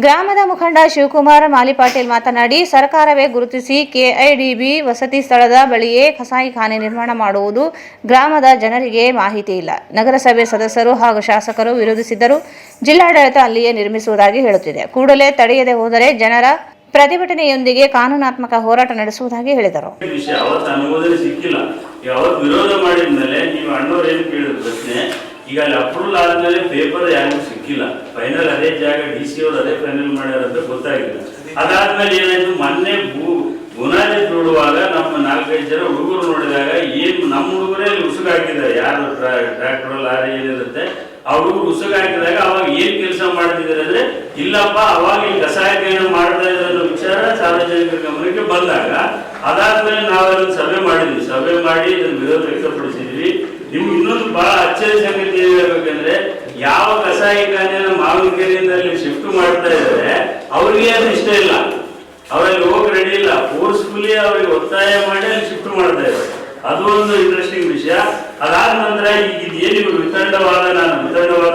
ಗ್ರಾಮದ ಮುಖಂಡ ಶಿವಕುಮಾರ್ ಮಾಲಿಪಾಟೀಲ್ ಮಾತನಾಡಿ, ಸರ್ಕಾರವೇ ಗುರುತಿಸಿ KIDB ವಸತಿ ಸ್ಥಳದ ಬಳಿಯೇ ಕಸಾಯಿಖಾನೆ ನಿರ್ಮಾಣ ಮಾಡುವುದು ಗ್ರಾಮದ ಜನರಿಗೆ ಮಾಹಿತಿ ಇಲ್ಲ. ನಗರಸಭೆ ಸದಸ್ಯರು ಹಾಗೂ ಶಾಸಕರು ವಿರೋಧಿಸಿದ್ದರೂ ಜಿಲ್ಲಾಡಳಿತ ಅಲ್ಲಿಯೇ ನಿರ್ಮಿಸುವುದಾಗಿ ಹೇಳುತ್ತಿದೆ. ಕೂಡಲೇ ತಡೆಯದೆ ಹೋದರೆ ಜನರ ಪ್ರತಿಭಟನೆಯೊಂದಿಗೆ ಕಾನೂನಾತ್ಮಕ ಹೋರಾಟ ನಡೆಸುವುದಾಗಿ ಹೇಳಿದರು. ಅನುಮೋದನೆ ಸಿಕ್ಕಿಲ್ಲ. ಯಾವತ್ತು ವಿರೋಧ ಮಾಡಿದ ಮೇಲೆ ನೀವು ಅಣ್ಣವ್ರು ಏನು ಕೇಳಿದ್ರು ಪ್ರಶ್ನೆ, ಈಗ ಅಲ್ಲಿ ಅಪ್ರೂವಲ್ ಆದ್ಮೇಲೆ ಪೇಪರ್ ಯಾರಿಗೂ ಸಿಕ್ಕಿಲ್ಲ. ಫೈನಲ್ ಅದೇ ಜಾಗ DC ಅವರು ಅದೇ ಫೈನಲ್ ಮಾಡ್ಯಾರ ಅಂತ ಗೊತ್ತಾಗಿಲ್ಲ. ಅದಾದ್ಮೇಲೆ ಏನಾಯ್ತು, ಮೊನ್ನೆ ಬುನಾದಿ ನೋಡುವಾಗ ನಮ್ಮ 4-5 ಜನ ಹುಡುಗರು ನೋಡಿದಾಗ ಏನು ನಮ್ಮ ಹುಡುಗರೇ ಅಲ್ಲಿ ಉಸುಗ ಹಾಕಿದ್ದಾರೆ, ಯಾರು ಟ್ರ್ಯಾಕ್ಟರ್ ಲಾರಿ ಏನಿರುತ್ತೆ ಆ ಹುಡುಗರು ಉಸುಗ ಹಾಕಿದಾಗ ಅವಾಗ ಏನ್ ಕೆಲಸ ಮಾಡ್ತಿದ್ದಾರೆ ಅಂದ್ರೆ ಇಲ್ಲಪ್ಪ ಅವಾಗ ಈ ಕಸಾಯಕೇನ ಮಾಡ್ತಾ ಇದ್ದಾರೆ ಅನ್ನೋ ವಿಚಾರ ಸಾರ್ವಜನಿಕರ ಗಮನಕ್ಕೆ ಬಂದಾಗ ಅದಾದ್ಮೇಲೆ ನಾವೆಲ್ಲ ಸಭೆ ಮಾಡಿದ್ವಿ. ಸಭೆ ಮಾಡಿ ಇದನ್ನು ವಿರೋಧ ವ್ಯಕ್ತಪಡಿಸಿದ್ವಿ. ನಿಮ್ಗೆ ಇನ್ನೊಂದು ಬಹಳ ಅಚ್ಚರಿ ಸಂಗತಿ ಹೇಳ್ಬೇಕಂದ್ರೆ ಯಾವ ಕಸಾಯಿಖಾನೆನ ಮಾವಿನಕೆರೆಯಿಂದ ಅಲ್ಲಿ ಶಿಫ್ಟ್ ಮಾಡ್ತಾ ಇದ್ದಾರೆ ಅವ್ರಿಗೆ ಅದು ಇಷ್ಟ ಇಲ್ಲ, ಅವರಲ್ಲಿ ಹೋಗಿ ರೆಡಿ ಇಲ್ಲ, ಫೋರ್ಸ್ಫುಲಿ ಅವರಿಗೆ ಒತ್ತಾಯ ಮಾಡಿ ಅಲ್ಲಿ ಶಿಫ್ಟ್ ಮಾಡ್ತಾ ಇದ್ದಾರೆ. ಅದು ಒಂದು ಇಂಟ್ರೆಸ್ಟಿಂಗ್ ವಿಷಯ. ಅದಾದ ನಂತರ ಇದು ಏನಿಗೂ ವಿತಂಡವಾದ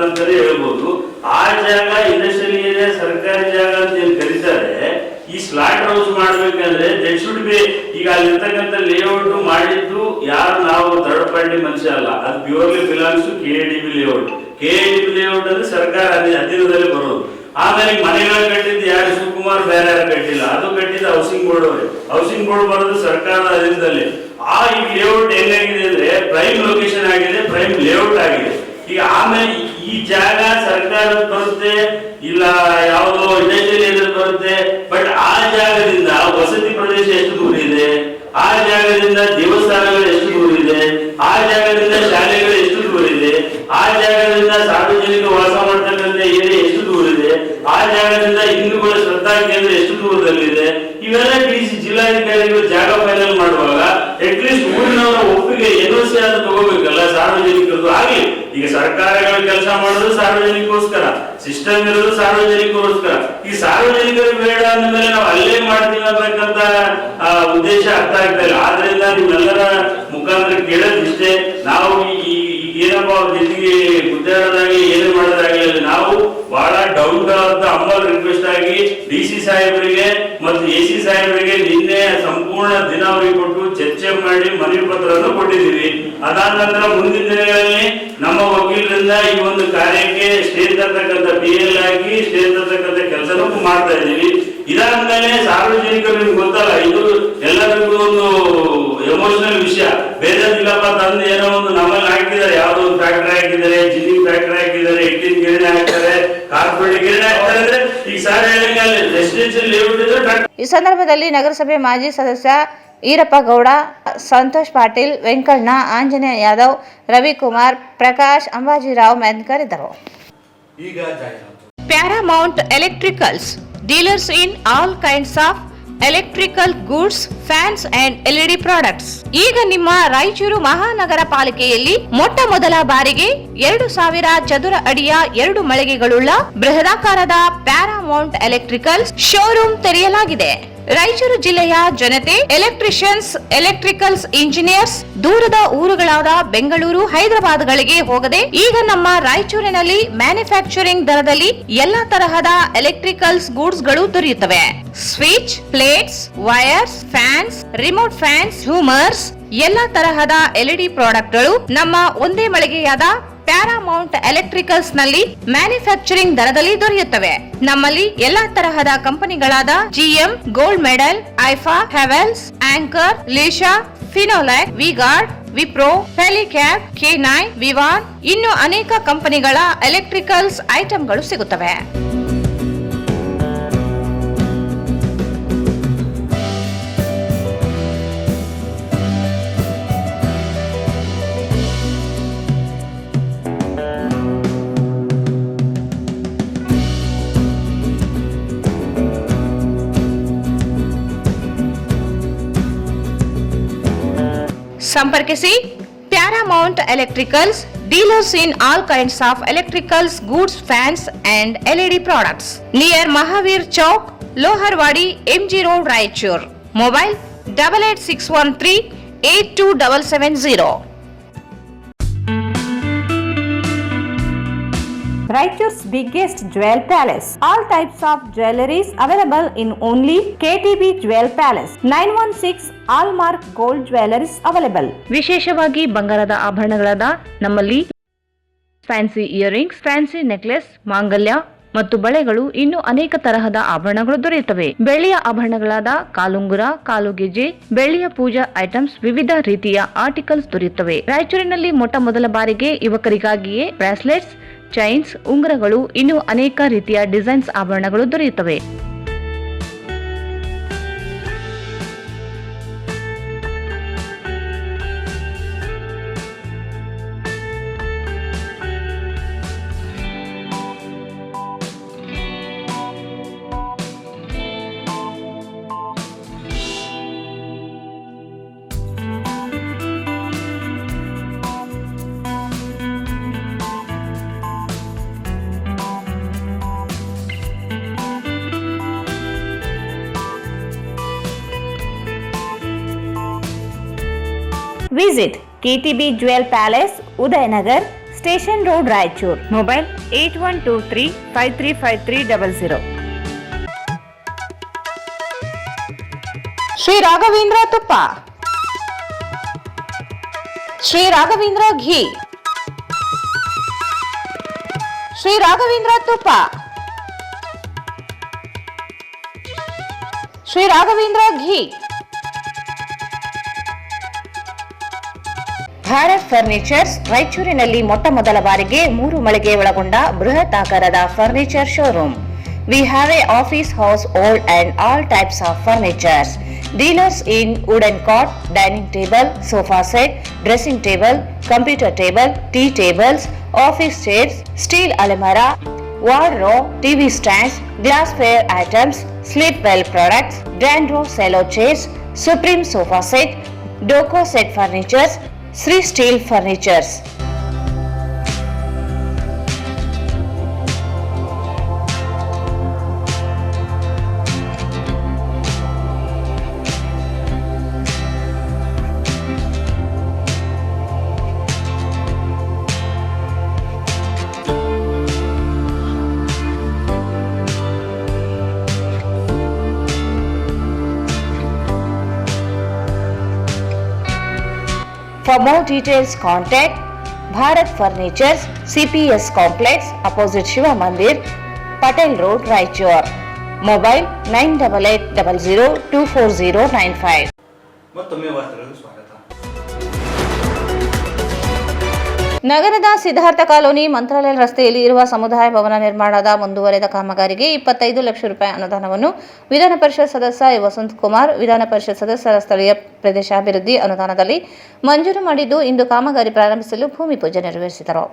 ಅಂತಾನೆ ಹೇಳ್ಬೋದು. ಆ ಜಾಗ ಇಂಡಸ್ಟ್ರಿಯಲ್ ಏರಿಯಾ ಸರ್ಕಾರಿ ಜಾಗ ಅಂತ ಏನ್ ಕರೀತಾರೆ, ಈ ಸ್ಲಾಟ್ ಹೌಸ್ ಮಾಡ್ಬೇಕಂದ್ರೆ ದಟ್ ಶುಡ್ ಬಿ, ಈಗ ಅಲ್ಲಿರ್ತಕ್ಕಂಥ ಲೇಔಟ್ ಮಾಡಿದ್ದು ಯಾರು ನಾವು ಥರ್ಡ್ ಪಾರ್ಟಿ ಮನುಷ್ಯ ಅಲ್ಲ, ಅದು purely belongs to KADB layout. KADB layout ಅಂದ್ರೆ ಸರ್ಕಾರ ಅಧೀನದಲ್ಲಿ ಬರೋದು. ಆಮೇಲೆ ಮನೆಗಳ ಕಟ್ಟಿದ್ದು ಯಾರು ಶಿವಕುಮಾರ್ ಬೇರೆ ಯಾರು ಕಟ್ಟಿಲ್ಲ, ಅದು ಕಟ್ಟಿದ್ದು ಹೌಸಿಂಗ್ ಬೋರ್ಡ್ ಅವರೇ. ಹೌಸಿಂಗ್ ಬೋರ್ಡ್ ಬರೋದು ಸರ್ಕಾರದ ಅಧೀನದಲ್ಲಿ. ಈ ಲೇಔಟ್ ಹೆಂಗಾಗಿದೆ ಅಂದ್ರೆ ಪ್ರೈಮ್ ಲೊಕೇಶನ್ ಆಗಿದೆ, ಪ್ರೈಮ್ ಲೇಔಟ್ ಆಗಿದೆ. ಈಗ ಆಮೇಲೆ ಈ ಜಾಗ ಸರ್ಕಾರದ ಬರುತ್ತೆ ಇಲ್ಲ ಯಾವುದೋ ಇಂಡಸ್ಟ್ರಿಯಲ್ ಬರುತ್ತೆ, ಬಟ್ ಆ ಜಾಗದಿಂದ ವಸತಿ ಪ್ರದೇಶ ಎಷ್ಟು ದೂರ ಇದೆ, ಆ ಜಾಗದಿಂದ ದೇವಸ್ಥಾನಗಳು ಎಷ್ಟು ದೂರ ಇದೆ, ಆ ಜಾಗದಿಂದ ಶಾಲೆಗಳು ಎಷ್ಟು ದೂರ ಇದೆ, ಆ ಜಾಗದಿಂದ ಸಾರ್ವಜನಿಕ ವಾಸ ಮಾಡ್ತಕ್ಕಂಥ ಏರಿಯಾ ಎಷ್ಟು ದೂರ ಇದೆ, ಆ ಜಾಗದಿಂದ ಹಿಂದೂಗಳ ಶ್ರದ್ಧಾ ಕೇಂದ್ರ ಎಷ್ಟು ದೂರದಲ್ಲಿದೆ, ಇವೆಲ್ಲ ಜಿಲ್ಲಾಧಿಕಾರಿಗಳು ಜಾಗ ಫೈನಲ್ ಮಾಡುವಾಗ ಅಟ್ಲೀಸ್ಟ್ ಊರಿನವರ ಒಪ್ಪಿಗೆ NOC ಆದ್ರೂ ತಗೋಬೇಕಲ್ಲ ಸಾರ್ವಜನಿಕರದ್ದು. ಆಗ್ಲಿ, ಈಗ ಸರ್ಕಾರಗಳು ಕೆಲಸ ಮಾಡೋದು ಸಾರ್ವಜನಿಕೋಸ್ಕರ, ಸಿಸ್ಟಮ್ ಇರೋದು ಸಾರ್ವಜನಿಕರಿಗೋಸ್ಕರ. ಈ ಸಾರ್ವಜನಿಕರು ಬೇಡ ಅಂದಮೇಲೆ ನಾವು ಅಲ್ಲೇ ಮಾಡ್ತೀವಿ ಅನ್ನತಕ್ಕಂತ ಉದ್ದೇಶ ಅರ್ಥ ಆಗ್ತಾ ಇಲ್ಲ. ಆದ್ರಿಂದ ನಿಮ್ಮೆಲ್ಲರ ಮುಖಾಂತರ ಕೇಳೋದಿಷ್ಟೇ, ನಾವು ಏನಪ್ಪ ಅವ್ರ ಜೊತೆಗೆ ಗುದ್ದಾಡೋದಾಗಿ ಏನೇ ಮಾಡೋದಾಗಲಿ ನಾವು ಬಹಳ down to earth humble request ಆಗಿ DC ಸಾಹೇಬರಿಗೆ ಮತ್ತು AC ಸಾಹೇಬರಿಗೆ ನಿನ್ನೆ ಸಂಪೂರ್ಣ ದಿನ ಅವರಿಗೆ ಕೊಟ್ಟು ಚರ್ಚೆ ಮಾಡಿ ಮನವಿ ಪತ್ರವನ್ನು ಕೊಟ್ಟಿದ್ದೀವಿ. ಅದಾದ ನಂತರ ಮುಂದಿನ ದಿನಗಳಲ್ಲಿ ನಮ್ಮ ವಕೀಲರಿಂದ ಈ ಒಂದು ಕಾರ್ಯಕ್ಕೆ ಸ್ಟೇ ತರ್ತಕ್ಕಂಥ PL ಆಗಿ ಸ್ಟೇ ತರ್ತಕ್ಕಂಥ ಕೆಲಸನೂ ಮಾಡ್ತಾ ಇದ್ದೀವಿ. ಇದಾದ್ಮೇಲೆ ಸಾರ್ವಜನಿಕರು ನಿಮ್ಗೆ ಗೊತ್ತಲ್ಲ, ಇದು ಎಲ್ಲರಿಗೂ ಒಂದು ಎಮೋಷನಲ್ ವಿಷಯ. ಬೇರೆದಿಲ್ಲಪ್ಪ ತಂದು ಏನೋ ಒಂದು ನಮ್ಮಲ್ಲಿ ಹಾಕಿದ್ದಾರೆ, ಯಾವುದೋ ಒಂದು ಫ್ಯಾಕ್ಟರಿ ಹಾಕಿದ್ದಾರೆ, ಜಿನ್ನಿಂಗ್ ಫ್ಯಾಕ್ಟರಿ ಹಾಕಿದ್ದಾರೆ, ಹಿಟ್ಟಿನ ಗಿರಣಿ ಹಾಕ್ತಾರೆ, ಕಾರ್ಪೊರೇಟ್ ಗಿರಣಿ ಹಾಕ್ತಾರೆ ಅಂದ್ರೆ ಈಗ ಸಾರ್ ಹೇಳಿದ್ರೆ ರೆಸಿಡೆನ್ಷಿಯಲ್ ಲೇಔಟ್ ಇದ್ರೆ. ಈ ಸಂದರ್ಭದಲ್ಲಿ ನಗರಸಭೆ ಮಾಜಿ ಸದಸ್ಯ ಈರಪ್ಪ ಗೌಡ, ಸಂತೋಷ್ ಪಾಟೀಲ್, ವೆಂಕಣ್ಣ, ಆಂಜನೇಯ ಯಾದವ್, ರವಿಕುಮಾರ್, ಪ್ರಕಾಶ್, ಅಂಬಾಜಿರಾವ್ ಮೆನ್ಕರ್ ಇದ್ದರು. Paramount electricals, dealers in all kinds of electrical goods, fans and LED products. ಈಗ ನಿಮ್ಮ ರಾಯಚೂರು ಮಹಾನಗರ ಪಾಲಿಕೆಯಲ್ಲಿ ಮೊಟ್ಟ ಮೊದಲ ಬಾರಿಗೆ 2000 ಚದುರ ಅಡಿಯ 2 ಮಳಿಗೆಗಳುಳ್ಳ ಬೃಹದಾಕಾರದ ಪ್ಯಾರಾಮೌಂಟ್ ಎಲೆಕ್ಟ್ರಿಕಲ್ಸ್ ಶೋರೂಮ್ ತೆರೆಯಲಾಗಿದೆ. ರಾಯಚೂರು ಜಿಲ್ಲೆಯ ಜನತೆ, ಎಲೆಕ್ಟ್ರಿಷಿಯನ್ಸ್, ಎಲೆಕ್ಟ್ರಿಕಲ್ಸ್ ಇಂಜಿನಿಯರ್ಸ್ ದೂರದ ಊರುಗಳಾದ ಬೆಂಗಳೂರು, ಹೈದರಾಬಾದ್ಗಳಿಗೆ ಹೋಗದೆ ಈಗ ನಮ್ಮ ರಾಯಚೂರಿನಲ್ಲಿ ಮ್ಯಾನುಫ್ಯಾಕ್ಚರಿಂಗ್ ದರದಲ್ಲಿ ಎಲ್ಲಾ ತರಹದ ಎಲೆಕ್ಟ್ರಿಕಲ್ಸ್ ಗೂಡ್ಸ್ ಗಳು ದೊರೆಯುತ್ತವೆ. Switch, plates, wires, fans, remote fans, ಹ್ಯೂಮರ್ಸ್, ಎಲ್ಲಾ ತರಹದ LED ಪ್ರಾಡಕ್ಟ್ ಗಳು ನಮ್ಮ ಒಂದೇ ಮಳಿಗೆಯಾದ ಪ್ಯಾರಾಮೌಂಟ್ ಎಲೆಕ್ಟ್ರಿಕಲ್ಸ್ ನಲ್ಲಿ ಮ್ಯಾನುಫ್ಯಾಕ್ಚರಿಂಗ್ ದರದಲ್ಲಿ ದೊರೆಯುತ್ತವೆ. ನಮ್ಮಲ್ಲಿ ಎಲ್ಲಾ ತರಹದ ಕಂಪನಿಗಳಾದ GM, ಗೋಲ್ಡ್ ಮೆಡಲ್, ಐಫಾ, ಹೆವೆಲ್ಸ್, ಆಂಕರ್, ಲೀಶಾ, ಫಿನೋಲ್ಯಾಕ್, ವಿಗಾರ್ಡ್, ವಿಪ್ರೋ, ಫೆಲಿಕ್ಯಾಪ್, K9, ವಿವಾನ್ ಇನ್ನು ಅನೇಕ ಕಂಪನಿಗಳ ಎಲೆಕ್ಟ್ರಿಕಲ್ಸ್ ಐಟಂಗಳು ಸಿಗುತ್ತವೆ. ಸಂಪರ್ಕಿಸಿ Paramount electricals, dealers in all kinds of electricals goods, fans and LED products, near Mahavir Chowk, Loharwadi, MG road, Raichur. Mobile 8861382770. Raichur's biggest jewel palace. All types of jewelries available in only KTB Jewel Palace. 916 Allmark Gold Jewelries available. ವಿಶೇಷವಾಗಿ ಬಂಗಾರದ ಆಭರಣಗಳಾದ ನಮ್ಮಲ್ಲಿ fancy earrings, fancy necklace, ಮಾಂಗಲ್ಯ ಮತ್ತು ಬಳೆಗಳು ಇನ್ನು ಅನೇಕ ತರಹದ ಆಭರಣಗಳು ದೊರೆಯುತ್ತವೆ. ಬೆಳ್ಳಿಯ ಆಭರಣಗಳಾದ ಕಾಲುಂಗುರ, ಕಾಲುಗೆಜೆ, ಬೆಳ್ಳಿಯ ಪೂಜಾ ಐಟಮ್ಸ್, ವಿವಿಧ ರೀತಿಯ ಆರ್ಟಿಕಲ್ಸ್ ದೊರೆಯುತ್ತವೆ. ರಾಯಚೂರಿನಲ್ಲಿ ಮೊಟ್ಟ ಮೊದಲ ಬಾರಿಗೆ ಯುವಕರಿಗಾಗಿಯೇ ಬ್ರಾಸ್ಲೆಟ್ಸ್, ಚೈನ್ಸ್, ಉಂಗುರಗಳು ಇನ್ನು ಅನೇಕ ರೀತಿಯ ಡಿಸೈನ್ಸ್ ಆಭರಣಗಳು ದೊರೆಯುತ್ತವೆ. Visit KTB Jewel Palace, Udayanagar, Station Road, Raichur. Mobile 8123535300. Shri Raghavendra ತುಪ್ಪ, ಶ್ರೀ ರಾಘವೇಂದ್ರ ಘೀ, ಶ್ರೀ ರಾಘವೇಂದ್ರ ತುಪ್ಪ, ಶ್ರೀ ರಾಘವೇಂದ್ರ ಘೀ. ಭಾರತ್ ಫರ್ನಿಚರ್ಸ್ ರಾಯಚೂರಿನಲ್ಲಿ ಮೊಟ್ಟ ಮೊದಲ ಬಾರಿಗೆ 3 ಮಳಿಗೆ ಒಳಗೊಂಡ ಬೃಹತ್ ಆಕಾರದ furniture showroom. We have a office house, old and all types of furnitures. Dealers in wooden cot, dining table, sofa set, dressing table, computer table, tea tables, office chairs, steel almirah, wardrobe, TV stands, glassware items, sleepwell products, Dandro cello chairs, Supreme sofa set, Doco set furnitures, Sri Steel Furnitures. For more details, contact Bharat Furnitures, CPS Complex, opposite Shiva Mandir, Patel Road, Raichur. Mobile 9880024095. ಮತ್ತೊಮ್ಮೆ ವಾರ್ತೆಗಳಿಗೆ ಸ್ವಾಗತ. ನಗರದ Siddhartha colony ಮಂತ್ರಾಲಯ ರಸ್ತೆಯಲ್ಲಿ ಇರುವ ಸಮುದಾಯ ಭವನ ನಿರ್ಮಾಣದ ಮುಂದುವರೆದ ಕಾಮಗಾರಿಗೆ 25 ಲಕ್ಷ ರೂಪಾಯಿ ಅನುದಾನವನ್ನು ವಿಧಾನ ಪರಿಷತ್ ಸದಸ್ಯ ವಸಂತಕುಮಾರ್ ವಿಧಾನ ಪರಿಷತ್ ಸದಸ್ಯರ ಸ್ಥಳೀಯ ಪ್ರದೇಶಾಭಿವೃದ್ಧಿ ಅನುದಾನದಲ್ಲಿ ಮಂಜೂರು ಮಾಡಿದ್ದು ಇಂದು ಕಾಮಗಾರಿ ಪ್ರಾರಂಭಿಸಲು ಭೂಮಿ ಪೂಜೆ ನೆರವೇರಿಸಿದರು.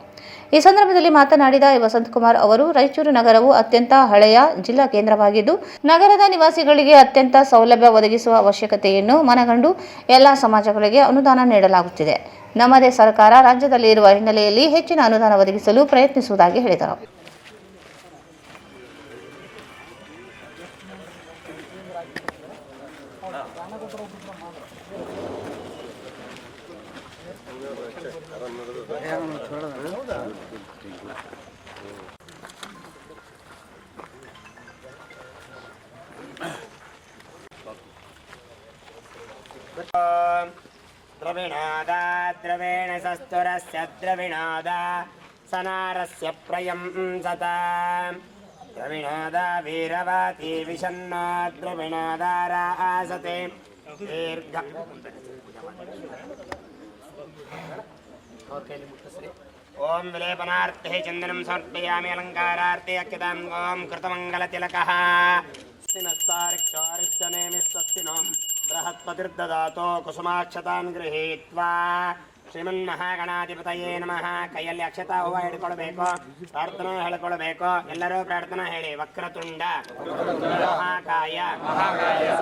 ಈ ಸಂದರ್ಭದಲ್ಲಿ ಮಾತನಾಡಿದ ವಸಂತಕುಮಾರ್ ಅವರು, ರಾಯಚೂರು ನಗರವು ಅತ್ಯಂತ ಹಳೆಯ ಜಿಲ್ಲಾ ಕೇಂದ್ರವಾಗಿದ್ದು ನಗರದ ನಿವಾಸಿಗಳಿಗೆ ಅತ್ಯಂತ ಸೌಲಭ್ಯ ಒದಗಿಸುವ ಅವಶ್ಯಕತೆಯನ್ನು ಮನಗಂಡು ಎಲ್ಲ ಸಮಾಜಗಳಿಗೆ ಅನುದಾನ ನೀಡಲಾಗುತ್ತಿದೆ. ನಮ್ಮದೇ ಸರ್ಕಾರ ರಾಜ್ಯದಲ್ಲಿ ಇರುವ ಹಿನ್ನೆಲೆಯಲ್ಲಿ ಹೆಚ್ಚಿನ ಅನುದಾನ ಒದಗಿಸಲು ಪ್ರಯತ್ನಿಸುವುದಾಗಿ ಹೇಳಿದರು. द्रविणाद द्रवेण सस्तुरस्य द्रविणाद सनारस्य प्रयं सता द्रविणाद वीरवती विषन्नो द्रविणादारासते दीर्घ ओम विलेपनार्थे चंदनं समर्पयामि अलंकारार्थे अक्षतां ओम कृतमंगलतिलकः स्तिनस्तारिक्षारिष्टनेमिस्तस्तिनो बृहत्पतिर्ददातो कुसुमाक्षतान् गृहीत्वा ಶ್ರೀಮನ್ಮಹಾಗಣಾಧಿಪತಯೇ ನಮಃ. ಕೈಯಲ್ಲಿ ಅಕ್ಷತಾ ಹೂವ ಹಿಡ್ಕೊಳ್ಬೇಕು, ಪ್ರಾರ್ಥನಾ ಹೇಳ್ಕೊಳ್ಬೇಕು. ಎಲ್ಲರೂ ಪ್ರಾರ್ಥನಾ ಹೇಳಿ. ವಕ್ರತುಂಡ ಮಹಾಕಾಯ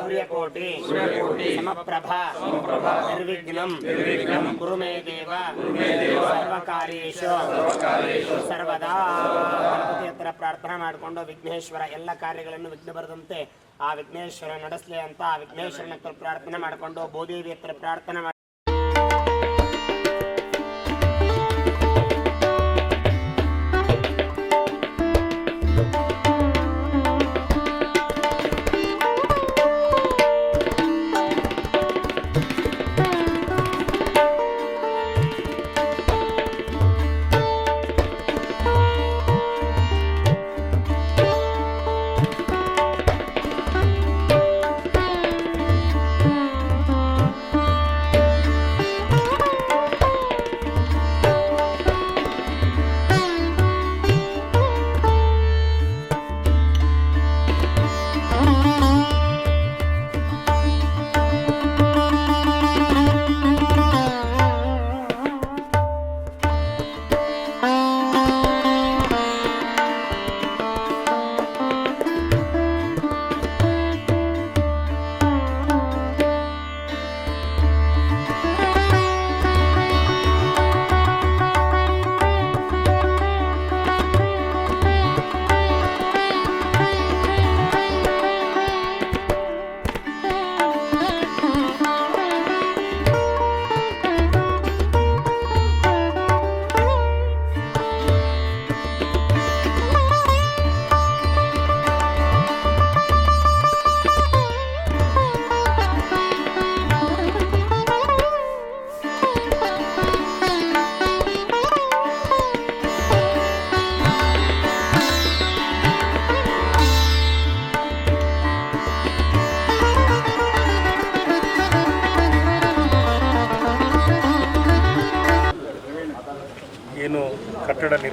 ಸೂರ್ಯಕೋಟಿ ಸಮಪ್ರಭ ನಿರ್ವಿಘ್ನಂ ಕುರು ಮೇ ದೇವ ಸರ್ವಕಾರ್ಯೇಷು ಸರ್ವದಾ. ಗಣಪತಿ ಹತ್ರ ಪ್ರಾರ್ಥನಾ ಮಾಡಿಕೊಂಡು ವಿಘ್ನೇಶ್ವರ ಎಲ್ಲ ಕಾರ್ಯಗಳನ್ನು ವಿಘ್ನ ಬರದಂತೆ ಆ ವಿಘ್ನೇಶ್ವರ ನಡೆಸಲಿ ಅಂತ ಆ ವಿಘ್ನೇಶ್ವರನ ಹತ್ರ ಪ್ರಾರ್ಥನೆ ಮಾಡಿಕೊಂಡು ಭೂದೇವಿ ಹತ್ರ ಪ್ರಾರ್ಥನೆ ಮಾಡಿ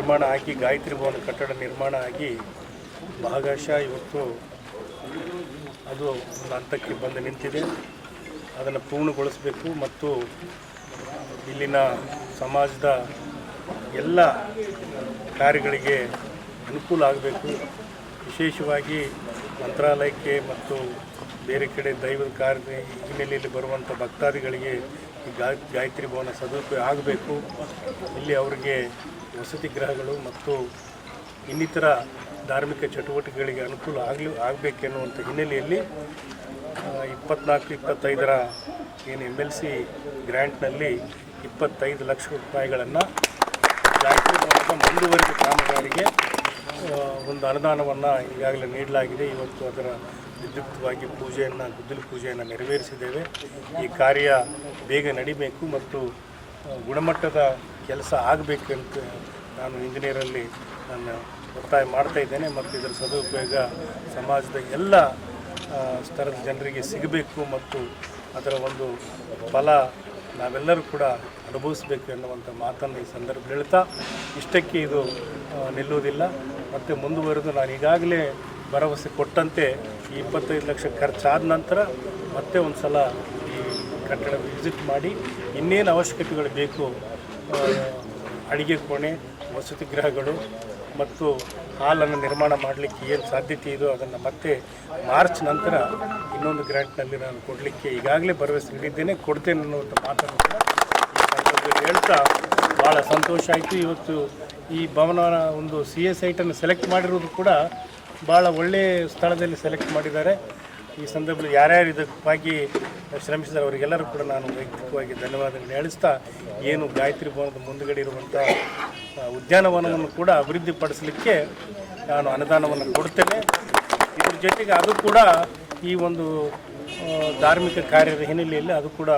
ನಿರ್ಮಾಣ ಆಗಿ ಗಾಯತ್ರಿ ಭವನ ಕಟ್ಟಡ ನಿರ್ಮಾಣ ಆಗಿ ಭಾಗಶಃ ಇವತ್ತು ಅದು ಒಂದು ಹಂತಕ್ಕೆ ಬಂದು ನಿಂತಿದೆ. ಅದನ್ನು ಪೂರ್ಣಗೊಳಿಸಬೇಕು ಮತ್ತು ಇಲ್ಲಿನ ಸಮಾಜದ ಎಲ್ಲ ಕಾರ್ಯಗಳಿಗೆ ಅನುಕೂಲ ಆಗಬೇಕು. ವಿಶೇಷವಾಗಿ ಮಂತ್ರಾಲಯಕ್ಕೆ ಮತ್ತು ಬೇರೆ ಕಡೆ ದೈವದ ಕಾರ್ಯ ಹಿನ್ನೆಲೆಯಲ್ಲಿ ಬರುವಂಥ ಭಕ್ತಾದಿಗಳಿಗೆ ಈ ಗಾಯತ್ರಿ ಭವನ ಸದುಪಯೋಗ ಆಗಬೇಕು. ಇಲ್ಲಿ ಅವರಿಗೆ ವಸತಿ ಗೃಹಗಳು ಮತ್ತು ಇನ್ನಿತರ ಧಾರ್ಮಿಕ ಚಟುವಟಿಕೆಗಳಿಗೆ ಅನುಕೂಲ ಆಗಬೇಕೆನ್ನುವಂಥ ಹಿನ್ನೆಲೆಯಲ್ಲಿ 24-25 ಏನು MLC ಗ್ರ್ಯಾಂಟ್ನಲ್ಲಿ 25 ಲಕ್ಷ ರೂಪಾಯಿಗಳನ್ನು ಗಾಯತ್ರಿ ಭವನದ ಮುಂದುವರಿದ ಕಾಮಗಾರಿಗೆ ಒಂದು ಅನುದಾನವನ್ನು ಈಗಾಗಲೇ ನೀಡಲಾಗಿದೆ. ಇವತ್ತು ಅದರ ವಿದ್ಯುಕ್ತವಾಗಿ ಗುದ್ದಲಿ ಪೂಜೆಯನ್ನು ನೆರವೇರಿಸಿದ್ದೇವೆ. ಈ ಕಾರ್ಯ ಬೇಗ ನಡಿಬೇಕು ಮತ್ತು ಗುಣಮಟ್ಟದ ಕೆಲಸ ಆಗಬೇಕಂತ ನಾನು ಇಂಜಿನಿಯರಲ್ಲಿ ನಾನು ಒತ್ತಾಯ ಮಾಡ್ತಾ ಇದ್ದೇನೆ ಮತ್ತು ಇದರ ಸದುಪಯೋಗ ಸಮಾಜದ ಎಲ್ಲ ಸ್ತರದ ಜನರಿಗೆ ಸಿಗಬೇಕು ಮತ್ತು ಅದರ ಒಂದು ಫಲ ನಾವೆಲ್ಲರೂ ಕೂಡ ಅನುಭವಿಸಬೇಕು ಎನ್ನುವಂಥ ಮಾತನ್ನು ಈ ಸಂದರ್ಭ ಹೇಳ್ತಾ ಇಷ್ಟಕ್ಕೆ ಇದು ನಿಲ್ಲುವುದಿಲ್ಲ ಮತ್ತು ಮುಂದುವರೆದು ನಾನು ಈಗಾಗಲೇ ಭರವಸೆ ಕೊಟ್ಟಂತೆ ಈ 25 ಲಕ್ಷ ಖರ್ಚಾದ ನಂತರ ಮತ್ತೆ ಒಂದು ಸಲ ಈ ಕಟ್ಟಡ ವಿಸಿಟ್ ಮಾಡಿ ಇನ್ನೇನು ಅವಶ್ಯಕತೆಗಳು ಬೇಕು, ಅಡಿಗೆ ಕೋಣೆ, ವಸತಿ ಗೃಹಗಳು ಮತ್ತು ಹಾಲನ್ನು ನಿರ್ಮಾಣ ಮಾಡಲಿಕ್ಕೆ ಏನು ಸಾಧ್ಯತೆ ಇದೋ ಅದನ್ನು ಮತ್ತೆ ಮಾರ್ಚ್ ನಂತರ ಇನ್ನೊಂದು ಗ್ರ್ಯಾಂಟ್ನಲ್ಲಿ ನಾನು ಕೊಡಲಿಕ್ಕೆ ಈಗಾಗಲೇ ಭರವಸೆ ನೀಡಿದ್ದೇನೆ, ಕೊಡ್ತೇನೆ ಅನ್ನುವಂಥ ಮಾತನ್ನು ಕೂಡ ಈ ಸಂದರ್ಭದಲ್ಲಿ ಹೇಳ್ತಾ ಭಾಳ ಸಂತೋಷ ಆಯಿತು. ಇವತ್ತು ಈ ಭವನ ಒಂದು CS ಸೈಟನ್ನು ಸೆಲೆಕ್ಟ್ ಮಾಡಿರೋದು ಕೂಡ ಭಾಳ ಒಳ್ಳೆಯ ಸ್ಥಳದಲ್ಲಿ ಸೆಲೆಕ್ಟ್ ಮಾಡಿದ್ದಾರೆ. ಈ ಸಂದರ್ಭದಲ್ಲಿ ಯಾರ್ಯಾರು ಇದಕ್ಕಾಗಿ ಶ್ರಮಿಸಿದ್ದಾರೆ ಅವರಿಗೆಲ್ಲರೂ ಕೂಡ ನಾನು ವೈಯಕ್ತಿಕವಾಗಿ ಧನ್ಯವಾದಗಳನ್ನು ಹೇಳಿಸ್ತಾ ಏನು ಗಾಯತ್ರಿ ಭವನದ ಮುಂದುಗಡೆ ಇರುವಂಥ ಉದ್ಯಾನವನವನ್ನು ಕೂಡ ಅಭಿವೃದ್ಧಿಪಡಿಸಲಿಕ್ಕೆ ನಾನು ಅನುದಾನವನ್ನು ಕೊಡ್ತೇನೆ. ಇದ್ರ ಜೊತೆಗೆ ಅದು ಕೂಡ ಈ ಒಂದು ಧಾರ್ಮಿಕ ಕಾರ್ಯದ ಹಿನ್ನೆಲೆಯಲ್ಲಿ ಅದು ಕೂಡ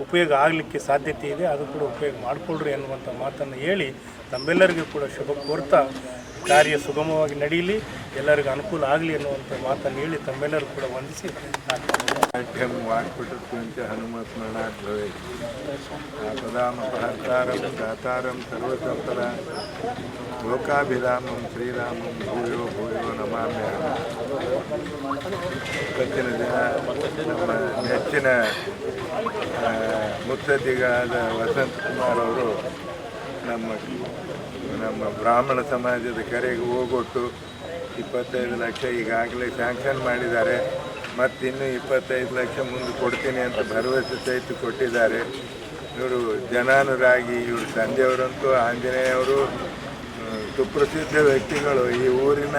ಉಪಯೋಗ ಆಗಲಿಕ್ಕೆ ಸಾಧ್ಯತೆ ಇದೆ, ಅದು ಕೂಡ ಉಪಯೋಗ ಮಾಡಿಕೊಳ್ರಿ ಅನ್ನುವಂಥ ಮಾತನ್ನು ಹೇಳಿ ತಮ್ಮೆಲ್ಲರಿಗೂ ಕೂಡ ಶುಭ ಕೋರ್ತಾ ಕಾರ್ಯ ಸುಗಮವಾಗಿ ನಡೆಯಲಿ, ಎಲ್ಲರಿಗೂ ಅನುಕೂಲ ಆಗಲಿ ಅನ್ನುವಂಥ ಮಾತನ್ನು ಹೇಳಿ ತಮ್ಮೆಲ್ಲರೂ ಕೂಡ ವಂದಿಸಿ ವಾಕ್ಪಟುಂಚ ಹನುಮತ್ಮನಾಥ್ ಭವೆ ಪದಾಮಪಹರ್ತಾರಂ ದಾತಾರಂ ಸರ್ವಸಂಪದ ಲೋಕಾಭಿರಾಮಂ ಶ್ರೀರಾಮಂ ಭೂಯೋ ಭೂಯೋ ನಮಾಮ್ಯಹಂ. ಇವತ್ತಿನ ದಿನ ನಮ್ಮ ನೆಚ್ಚಿನ ಮುತ್ಸದ್ದಿಗಳಾದ ವಸಂತ್ ಕುಮಾರ್ ಅವರು ನಮ್ಮ ಬ್ರಾಹ್ಮಣ ಸಮಾಜದ ಕರೆಗೆ ಹೋಗೊಟ್ಟು 25 ಲಕ್ಷ ಈಗಾಗಲೇ ಸ್ಯಾಂಕ್ಷನ್ ಮಾಡಿದ್ದಾರೆ. ಮತ್ತಿನ್ನೂ 25 ಲಕ್ಷ ಮುಂದೆ ಕೊಡ್ತೀನಿ ಅಂತ ಭರವಸೆ ಸಹಿತ ಕೊಟ್ಟಿದ್ದಾರೆ. ಇವರು ಜನಾನುರಾಗಿ, ಇವರು ತಂದೆಯವರಂತೂ ಆಂಜನೇಯವರು ಸುಪ್ರಸಿದ್ಧ ವ್ಯಕ್ತಿಗಳು, ಈ ಊರಿನ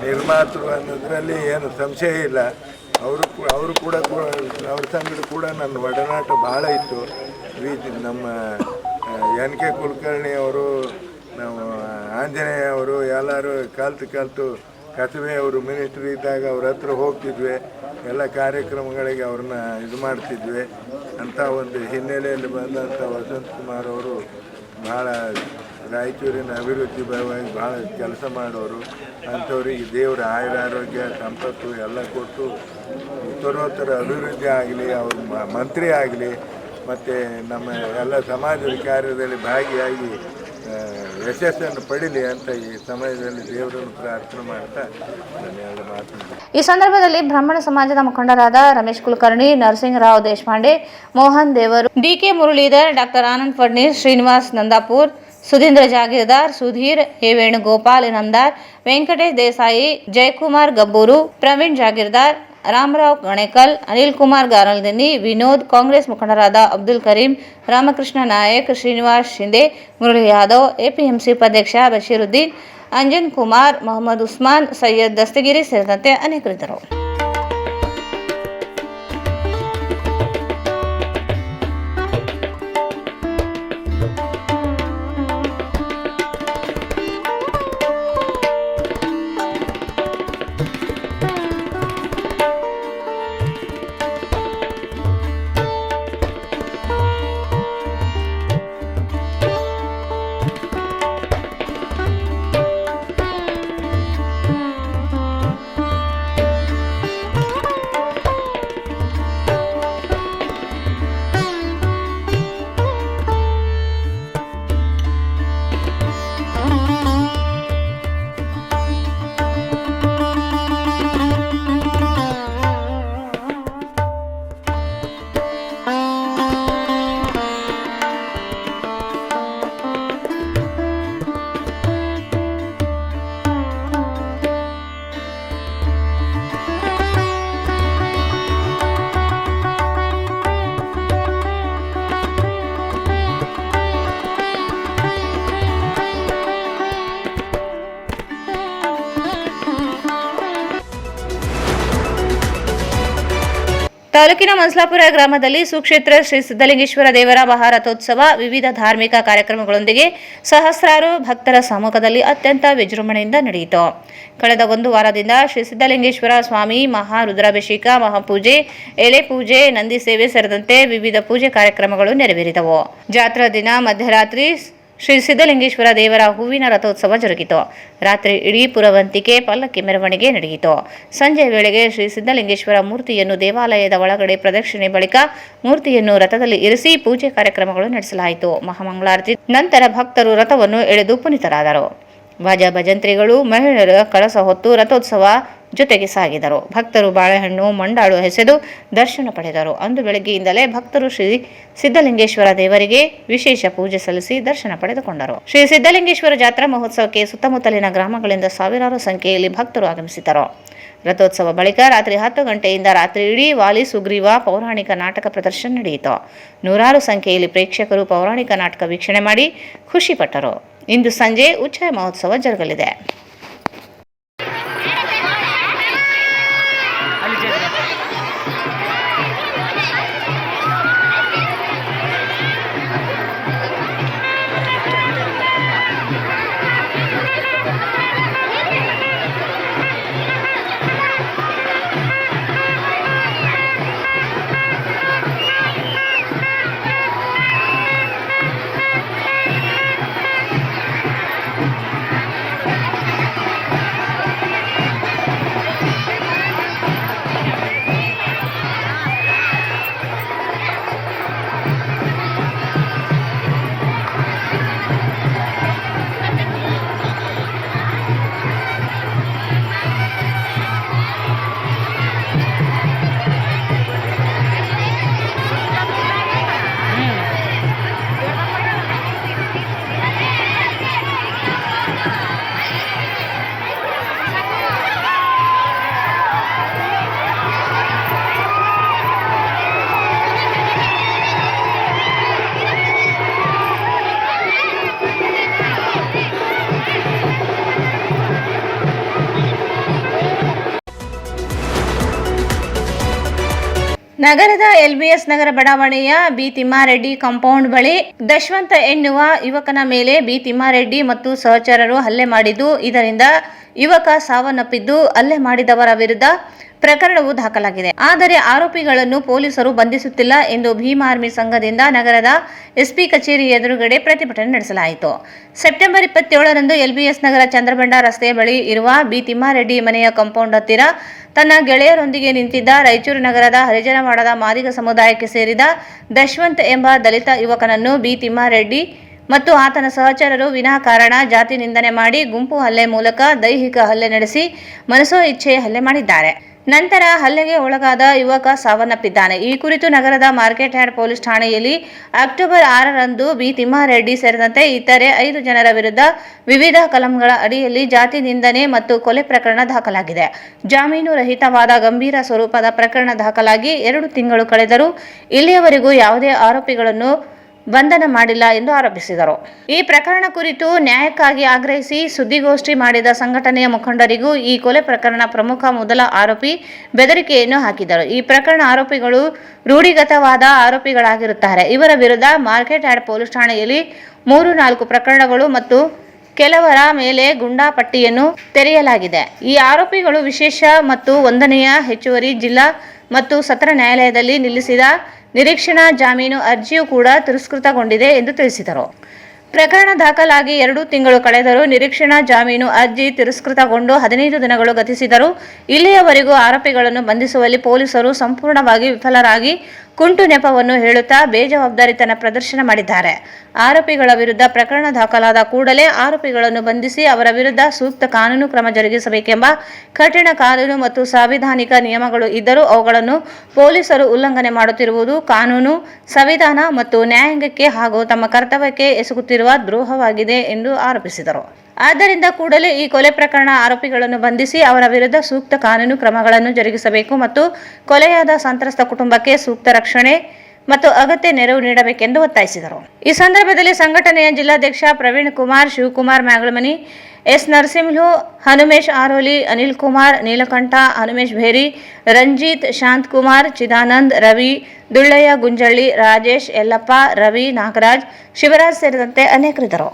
ನಿರ್ಮಾತೃ ಅನ್ನೋದ್ರಲ್ಲಿ ಏನು ಸಂಶಯ ಇಲ್ಲ. ಅವರು ಕೂಡ ಅವ್ರ ಸಂಗಡ ಕೂಡ ನನ್ನ ಒಡನಾಟ ಭಾಳ ಇತ್ತು. ನಮ್ಮ NK ಕುಲಕರ್ಣಿ ಅವರು, ನಾವು ಆಂಜನೇಯ ಅವರು ಎಲ್ಲರೂ ಕಲ್ತು ಕಸಬೆ ಅವರು ಮಿನಿಸ್ಟ್ರಿ ಇದ್ದಾಗ ಅವ್ರ ಹತ್ರ ಹೋಗ್ತಿದ್ವಿ, ಎಲ್ಲ ಕಾರ್ಯಕ್ರಮಗಳಿಗೆ ಅವ್ರನ್ನ ಇದು ಮಾಡ್ತಿದ್ವಿ. ಅಂಥ ಒಂದು ಹಿನ್ನೆಲೆಯಲ್ಲಿ ಬಂದಂಥ ವಸಂತ್ ಕುಮಾರ್ ಅವರು ಭಾಳ ರಾಯಚೂರಿನ ಅಭಿವೃದ್ಧಿ ಭಾಗವಾಗಿ ಭಾಳ ಕೆಲಸ ಮಾಡೋರು. ಅಂಥವ್ರಿಗೆ ದೇವರ ಆಯುರಾರೋಗ್ಯ ಸಂಪತ್ತು ಎಲ್ಲ ಕೊಟ್ಟು ಉತ್ತರೋತ್ತರ ಅಭಿವೃದ್ಧಿ ಆಗಲಿ, ಅವ್ರ ಮಂತ್ರಿ ಆಗಲಿ ಮತ್ತು ನಮ್ಮ ಎಲ್ಲ ಸಮಾಜದ ಕಾರ್ಯದಲ್ಲಿ ಭಾಗಿಯಾಗಿ ಯಶಸ್ಸನ್ನು ಪಡೀಲಿ ಅಂತ ಈ ಸಮಯದಲ್ಲಿ ದೇವರನ್ನು ಪ್ರಾರ್ಥನೆ ಮಾಡ್ತಾ ನಾನು ಎರಡು ಮಾತನಾಡಿ. ಈ ಸಂದರ್ಭದಲ್ಲಿ ಬ್ರಾಹ್ಮಣ ಸಮಾಜದ ಮುಖಂಡರಾದ Ramesh Kulkarni, Narasimha Rao Deshpande, Mohan Devaru, DK Muralidhar, doctor Anand Fadnis, Srinivas Nandapur, Sudhindra Jagirdar, Sudhir A Venugopal Inamdar, Venkatesh Desai, Jayakumar Gabbur, Praveen Jagirdar, Ramrao Ganekal, Anil Kumar Garaldani, Vinod, Congress ಮುಖಂಡರಾದ ಅಬ್ದುಲ್ ಕರೀಂ, ರಾಮಕೃಷ್ಣ ನಾಯಕ್, ಶ್ರೀನಿವಾಸ್ ಶಿಂದೆ, ಮುರಳಿ ಯಾದವ್, APMC ಉಪಾಧ್ಯಕ್ಷ ಬಶೀರುದ್ದೀನ್, ಅಂಜನ್ ಕುಮಾರ್, ಮೊಹಮ್ಮದ್ ಉಸ್ಮಾನ್, ಸೈಯದ್ ದಸ್ತಗಿರಿ ಸೇರಿದಂತೆ ಅನೇಕರಿದ್ದರು. ತಾಲೂಕಿನ ಮನ್ಸಲಾಪುರ ಗ್ರಾಮದಲ್ಲಿ ಸುಕ್ಷೇತ್ರ ಶ್ರೀ ಸಿದ್ದಲಿಂಗೇಶ್ವರ ದೇವರ ಮಹಾರಥೋತ್ಸವ ವಿವಿಧ ಧಾರ್ಮಿಕ ಕಾರ್ಯಕ್ರಮಗಳೊಂದಿಗೆ ಸಹಸ್ರಾರು ಭಕ್ತರ ಸಮ್ಮುಖದಲ್ಲಿ ಅತ್ಯಂತ ವಿಜೃಂಭಣೆಯಿಂದ ನಡೆಯಿತು. ಕಳೆದ ಒಂದು ವಾರದಿಂದ ಶ್ರೀ ಸಿದ್ದಲಿಂಗೇಶ್ವರ ಸ್ವಾಮಿ ಮಹಾರುದ್ರಾಭಿಷೇಕ, ಮಹಾಪೂಜೆ, ಎಲೆ ಪೂಜೆ, ನಂದಿ ಸೇವೆ ಸೇರಿದಂತೆ ವಿವಿಧ ಪೂಜೆ ಕಾರ್ಯಕ್ರಮಗಳು ನೆರವೇರಿದವು. ಜಾತ್ರಾ ದಿನ ಮಧ್ಯರಾತ್ರಿ ಶ್ರೀ ಸಿದ್ದಲಿಂಗೇಶ್ವರ ದೇವರ ಹೂವಿನ ರಥೋತ್ಸವ ಜರುಗಿತು. ರಾತ್ರಿ ಇಡೀ ಪುರವಂತಿಕೆ, ಪಲ್ಲಕ್ಕಿ ಮೆರವಣಿಗೆ ನಡೆಯಿತು. ಸಂಜೆ ವೇಳೆಗೆ ಶ್ರೀ ಸಿದ್ದಲಿಂಗೇಶ್ವರ ಮೂರ್ತಿಯನ್ನು ದೇವಾಲಯದ ಒಳಗಡೆ ಪ್ರದಕ್ಷಿಣೆ ಬಳಿಕ ಮೂರ್ತಿಯನ್ನು ರಥದಲ್ಲಿ ಇರಿಸಿ ಪೂಜೆ ಕಾರ್ಯಕ್ರಮಗಳು ನಡೆಸಲಾಯಿತು. ಮಹಾಮಂಗಳಾರತಿ ನಂತರ ಭಕ್ತರು ರಥವನ್ನು ಎಳೆದು ಪುನೀತರಾದರು. ಬಾಜಾ ಭಜಂತ್ರಿಗಳು, ಮಹಿಳೆಯರ ಕಳಸ ಹೊತ್ತು ರಥೋತ್ಸವ ಜೊತೆಗೆ ಸಾಗಿದರು. ಭಕ್ತರು ಬಾಳೆಹಣ್ಣು, ಮಂಡಾಳು ಎಸೆದು ದರ್ಶನ ಪಡೆದರು. ಅಂದು ಬೆಳಗ್ಗೆಯಿಂದಲೇ ಭಕ್ತರು ಶ್ರೀ ಸಿದ್ದಲಿಂಗೇಶ್ವರ ದೇವರಿಗೆ ವಿಶೇಷ ಪೂಜೆ ಸಲ್ಲಿಸಿ ದರ್ಶನ ಪಡೆದುಕೊಂಡರು. ಶ್ರೀ ಸಿದ್ದಲಿಂಗೇಶ್ವರ ಜಾತ್ರಾ ಮಹೋತ್ಸವಕ್ಕೆ ಸುತ್ತಮುತ್ತಲಿನ ಗ್ರಾಮಗಳಿಂದ ಸಾವಿರಾರು ಸಂಖ್ಯೆಯಲ್ಲಿ ಭಕ್ತರು ಆಗಮಿಸಿದರು. ರಥೋತ್ಸವ ಬಳಿಕ ರಾತ್ರಿ 10 ಗಂಟೆಯಿಂದ ರಾತ್ರಿ ಇಡೀ ವಾಲಿ ಸುಗ್ರೀವ ಪೌರಾಣಿಕ ನಾಟಕ ಪ್ರದರ್ಶನ ನಡೆಯಿತು. ನೂರಾರು ಸಂಖ್ಯೆಯಲ್ಲಿ ಪ್ರೇಕ್ಷಕರು ಪೌರಾಣಿಕ ನಾಟಕ ವೀಕ್ಷಣೆ ಮಾಡಿ ಖುಷಿಪಟ್ಟರು. ಇಂದು ಸಂಜೆ ಉಚ್ಛಾಯ ಮಹೋತ್ಸವ ಜರುಗಲಿದೆ. ನಗರದ ಎಲ್ಬಿಎಸ್ ನಗರ ಬಡಾವಣೆಯ ಬಿ ತಿಮ್ಮಾರೆಡ್ಡಿ ಕಾಂಪೌಂಡ್ ಬಳಿ ದಶವಂತ ಎನ್ನುವ ಯುವಕನ ಮೇಲೆ ಬಿ ತಿಮ್ಮಾರೆಡ್ಡಿ ಮತ್ತು ಸಹಚರರು ಹಲ್ಲೆ ಮಾಡಿದ್ದು, ಇದರಿಂದ ಯುವಕ ಸಾವನ್ನಪ್ಪಿದ್ದು, ಹಲ್ಲೆ ಮಾಡಿದವರ ವಿರುದ್ಧ ಪ್ರಕರಣವು ದಾಖಲಾಗಿದೆ. ಆದರೆ ಆರೋಪಿಗಳನ್ನು ಪೊಲೀಸರು ಬಂಧಿಸುತ್ತಿಲ್ಲ ಎಂದು ಭೀಮ್ ಆರ್ಮಿ ಸಂಘದಿಂದ ನಗರದ ಎಸ್ಪಿ ಕಚೇರಿ ಎದುರುಗಡೆ ಪ್ರತಿಭಟನೆ ನಡೆಸಲಾಯಿತು. ಸೆಪ್ಟೆಂಬರ್ 27ರಂದು ಎಲ್ಬಿಎಸ್ ನಗರ ಚಂದ್ರಬಂಡ ರಸ್ತೆಯ ಬಳಿ ಇರುವ ಬಿ ತಿಮ್ಮಾರೆಡ್ಡಿ ಮನೆಯ ಕಾಂಪೌಂಡ್ ಹತ್ತಿರ ತನ್ನ ಗೆಳೆಯರೊಂದಿಗೆ ನಿಂತಿದ್ದ ರಾಯಚೂರು ನಗರದ ಹರಿಜನವಾಡದ ಮಾದಿಗ ಸಮುದಾಯಕ್ಕೆ ಸೇರಿದ ದಶವಂತ್ ಎಂಬ ದಲಿತ ಯುವಕನನ್ನು ಬಿ ತಿಮ್ಮಾರೆಡ್ಡಿ ಮತ್ತು ಆತನ ಸಹಚರರು ವಿನಾಕಾರಣ ಜಾತಿ ನಿಂದನೆ ಮಾಡಿ ಗುಂಪು ಹಲ್ಲೆ ಮೂಲಕ ದೈಹಿಕ ಹಲ್ಲೆ ನಡೆಸಿ ಮನಸೋ ಇಚ್ಛೆ ಹಲ್ಲೆ ಮಾಡಿದ್ದಾರೆ. ನಂತರ ಹಲ್ಲೆಗೆ ಒಳಗಾದ ಯುವಕ ಸಾವನ್ನಪ್ಪಿದ್ದಾನೆ. ಈ ಕುರಿತು ನಗರದ ಮಾರ್ಕೆಟ್ ಯಾರ್ಡ್ ಪೊಲೀಸ್ ಠಾಣೆಯಲ್ಲಿ ಅಕ್ಟೋಬರ್ 6ರಂದು ಬಿ ತಿಮ್ಮಾರೆಡ್ಡಿ ಸೇರಿದಂತೆ ಇತರೆ 5 ಜನರ ವಿರುದ್ಧ ವಿವಿಧ ಕಲಂಗಳ ಅಡಿಯಲ್ಲಿ ಜಾತಿ ನಿಂದನೆ ಮತ್ತು ಕೊಲೆ ಪ್ರಕರಣ ದಾಖಲಾಗಿದೆ. ಜಾಮೀನು ರಹಿತವಾದ ಗಂಭೀರ ಸ್ವರೂಪದ ಪ್ರಕರಣ ದಾಖಲಾಗಿ 2 ತಿಂಗಳು ಕಳೆದರೂ ಇಲ್ಲಿಯವರೆಗೂ ಯಾವುದೇ ಆರೋಪಿಗಳನ್ನು ಬಂಧನ ಮಾಡಿಲ್ಲ ಎಂದು ಆರೋಪಿಸಿದರು. ಈ ಪ್ರಕರಣ ಕುರಿತು ನ್ಯಾಯಕ್ಕಾಗಿ ಆಗ್ರಹಿಸಿ ಸುದ್ದಿಗೋಷ್ಠಿ ಮಾಡಿದ ಸಂಘಟನೆಯ ಮುಖಂಡರಿಗೂ ಈ ಕೊಲೆ ಪ್ರಕರಣ ಪ್ರಮುಖ ಮೊದಲ ಆರೋಪಿ ಬೆದರಿಕೆಯನ್ನು ಹಾಕಿದರು. ಈ ಪ್ರಕರಣ ಆರೋಪಿಗಳು ರೂಢಿಗತವಾದ ಆರೋಪಿಗಳಾಗಿರುತ್ತಾರೆ. ಇವರ ವಿರುದ್ಧ ಮಾರ್ಕೆಟ್ ಯಾರ್ಡ್ ಪೊಲೀಸ್ ಠಾಣೆಯಲ್ಲಿ 3-4 ಪ್ರಕರಣಗಳು ಮತ್ತು ಕೆಲವರ ಮೇಲೆ ಗುಂಡಾ ಪಟ್ಟಿಯನ್ನು ತೆರೆಯಲಾಗಿದೆ. ಈ ಆರೋಪಿಗಳು ವಿಶೇಷ ಮತ್ತು 1ನೇ ಹೆಚ್ಚುವರಿ ಜಿಲ್ಲಾ ಮತ್ತು ಸತ್ರ ನ್ಯಾಯಾಲಯದಲ್ಲಿ ನಿಲ್ಲಿಸಿದ ನಿರೀಕ್ಷಣಾ ಜಾಮೀನು ಅರ್ಜಿಯೂ ಕೂಡ ತಿರಸ್ಕೃತಗೊಂಡಿದೆ ಎಂದು ತಿಳಿಸಿದರು. ಪ್ರಕರಣ ದಾಖಲಾಗಿ 2 ತಿಂಗಳು ಕಳೆದರೂ ನಿರೀಕ್ಷಣಾ ಜಾಮೀನು ಅರ್ಜಿ ತಿರಸ್ಕೃತಗೊಂಡು 15 ದಿನಗಳು ಗತಿಸಿದರೂ ಇಲ್ಲಿಯವರೆಗೂ ಆರೋಪಿಗಳನ್ನು ಬಂಧಿಸುವಲ್ಲಿ ಪೊಲೀಸರು ಸಂಪೂರ್ಣವಾಗಿ ವಿಫಲರಾಗಿ ಕುಂಟು ನೆಪವನ್ನು ಹೇಳುತ್ತಾ ಬೇಜವಾಬ್ದಾರಿತನ ಪ್ರದರ್ಶನ ಮಾಡಿದ್ದಾರೆ. ಆರೋಪಿಗಳ ವಿರುದ್ಧ ಪ್ರಕರಣ ದಾಖಲಾದ ಕೂಡಲೇ ಆರೋಪಿಗಳನ್ನು ಬಂಧಿಸಿ ಅವರ ವಿರುದ್ಧ ಸೂಕ್ತ ಕಾನೂನು ಕ್ರಮ ಜರುಗಿಸಬೇಕೆಂಬ ಕಠಿಣ ಕಾನೂನು ಮತ್ತು ಸಾಂವಿಧಾನಿಕ ನಿಯಮಗಳು ಇದ್ದರೂ ಅವುಗಳನ್ನು ಪೊಲೀಸರು ಉಲ್ಲಂಘನೆ ಮಾಡುತ್ತಿರುವುದು ಕಾನೂನು, ಸಂವಿಧಾನ ಮತ್ತು ನ್ಯಾಯಾಂಗಕ್ಕೆ ಹಾಗೂ ತಮ್ಮ ಕರ್ತವ್ಯಕ್ಕೆ ಎಸಗುತ್ತಿರುವ ದ್ರೋಹವಾಗಿದೆ ಎಂದು ಆರೋಪಿಸಿದರು. ಆದ್ದರಿಂದ ಕೂಡಲೇ ಈ ಕೊಲೆ ಪ್ರಕರಣ ಆರೋಪಿಗಳನ್ನು ಬಂಧಿಸಿ ಅವರ ವಿರುದ್ಧ ಸೂಕ್ತ ಕಾನೂನು ಕ್ರಮಗಳನ್ನು ಜರುಗಿಸಬೇಕು ಮತ್ತು ಕೊಲೆಯಾದ ಸಂತ್ರಸ್ತ ಕುಟುಂಬಕ್ಕೆ ಸೂಕ್ತ ರಕ್ಷಣೆ ಮತ್ತು ಅಗತ್ಯ ನೆರವು ನೀಡಬೇಕೆಂದು ಒತ್ತಾಯಿಸಿದರು. ಈ ಸಂದರ್ಭದಲ್ಲಿ ಸಂಘಟನೆಯ ಜಿಲ್ಲಾಧ್ಯಕ್ಷ ಪ್ರವೀಣ್ ಕುಮಾರ್, ಶಿವಕುಮಾರ್ ಮ್ಯಾಗಳಮನಿ, ಎಸ್ ನರಸಿಂಹಲು, ಹನುಮೇಶ್ ಆರೋಲಿ, ಅನಿಲ್ ಕುಮಾರ್, ನೀಲಕಂಠ, ಹನುಮೇಶ್ ಭೇರಿ, ರಂಜಿತ್, ಶಾಂತಕುಮಾರ್, ಚಿದಾನಂದ್, ರವಿ, ದುಳ್ಳಯ್ಯ ಗುಂಜಳ್ಳಿ, ರಾಜೇಶ್, ಯಲ್ಲಪ್ಪ, ರವಿ, ನಾಗರಾಜ್, ಶಿವರಾಜ್ ಸೇರಿದಂತೆ ಅನೇಕರಿದ್ದರು.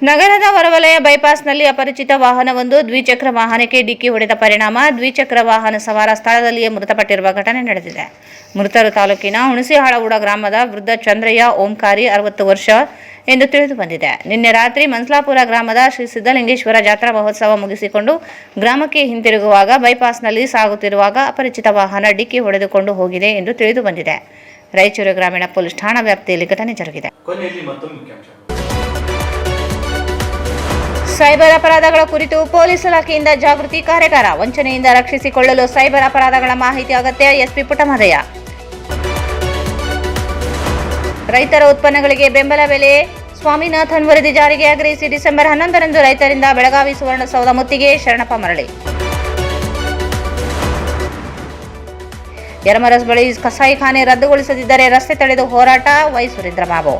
ನಗರದ ಹೊರವಲಯ ಬೈಪಾಸ್ನಲ್ಲಿ ಅಪರಿಚಿತ ವಾಹನವೊಂದು ದ್ವಿಚಕ್ರ ವಾಹನಕ್ಕೆ ಡಿಕ್ಕಿ ಹೊಡೆದ ಪರಿಣಾಮ ದ್ವಿಚಕ್ರ ವಾಹನ ಸವಾರ ಸ್ಥಳದಲ್ಲಿಯೇ ಮೃತಪಟ್ಟಿರುವ ಘಟನೆ ನಡೆದಿದೆ. ಮೃತರು ತಾಲೂಕಿನ ಹುಣಸಿಹಾಳಗೂಡ ಗ್ರಾಮದ ವೃದ್ಧ ಚಂದ್ರಯ್ಯ ಓಂಕಾರಿ 60 ವರ್ಷ ಎಂದು ತಿಳಿದು ಬಂದಿದೆ. ನಿನ್ನೆ ರಾತ್ರಿ ಮನ್ಸಲಾಪುರ ಗ್ರಾಮದ ಶ್ರೀ ಸಿದ್ದಲಿಂಗೇಶ್ವರ ಜಾತ್ರಾ ಮಹೋತ್ಸವ ಮುಗಿಸಿಕೊಂಡು ಗ್ರಾಮಕ್ಕೆ ಹಿಂತಿರುಗುವಾಗ ಬೈಪಾಸ್ನಲ್ಲಿ ಸಾಗುತ್ತಿರುವಾಗ ಅಪರಿಚಿತ ವಾಹನ ಡಿಕ್ಕಿ ಹೊಡೆದುಕೊಂಡು ಹೋಗಿದೆ ಎಂದು ತಿಳಿದು ಬಂದಿದೆ. ರಾಯಚೂರು ಗ್ರಾಮೀಣ ಪೊಲೀಸ್ ಠಾಣಾ ವ್ಯಾಪ್ತಿಯಲ್ಲಿ ಘಟನೆ ಜರುಗಿದೆ. ಕೊನೆಯಲ್ಲಿ ಮತ್ತೊಮ್ಮೆ ಮುಖ್ಯಾಂಶ. ಸೈಬರ್ ಅಪರಾಧಗಳ ಕುರಿತು ಪೊಲೀಸ್ ಇಲಾಖೆಯಿಂದ ಜಾಗೃತಿ ಕಾರ್ಯಾಗಾರ. ವಂಚನೆಯಿಂದ ರಕ್ಷಿಸಿಕೊಳ್ಳಲು ಸೈಬರ್ ಅಪರಾಧಗಳ ಮಾಹಿತಿ ಅಗತ್ಯ. ಎಸ್ಪಿ ಪುಟ್ಟಮದಯ್ಯ. ರೈತರ ಉತ್ಪನ್ನಗಳಿಗೆ ಬೆಂಬಲ ಬೆಲೆ ಸ್ವಾಮಿನಾಥನ್ ವರದಿ ಜಾರಿಗೆ ಆಗ್ರಹಿಸಿ ಡಿಸೆಂಬರ್ 11ರಂದು ರೈತರಿಂದ ಬೆಳಗಾವಿ ಸುವರ್ಣಸೌಧ ಮುತ್ತಿಗೆ. ಶರಣಪ್ಪ ಮರಳಿ. ಯರಮರಸ್ ಬಳಿ ಕಸಾಯಿಖಾನೆ ರದ್ದುಗೊಳಿಸದಿದ್ದರೆ ರಸ್ತೆ ತಡೆದು ಹೋರಾಟ. ವೈ ಸುರೇಂದ್ರ ಬಾಬು.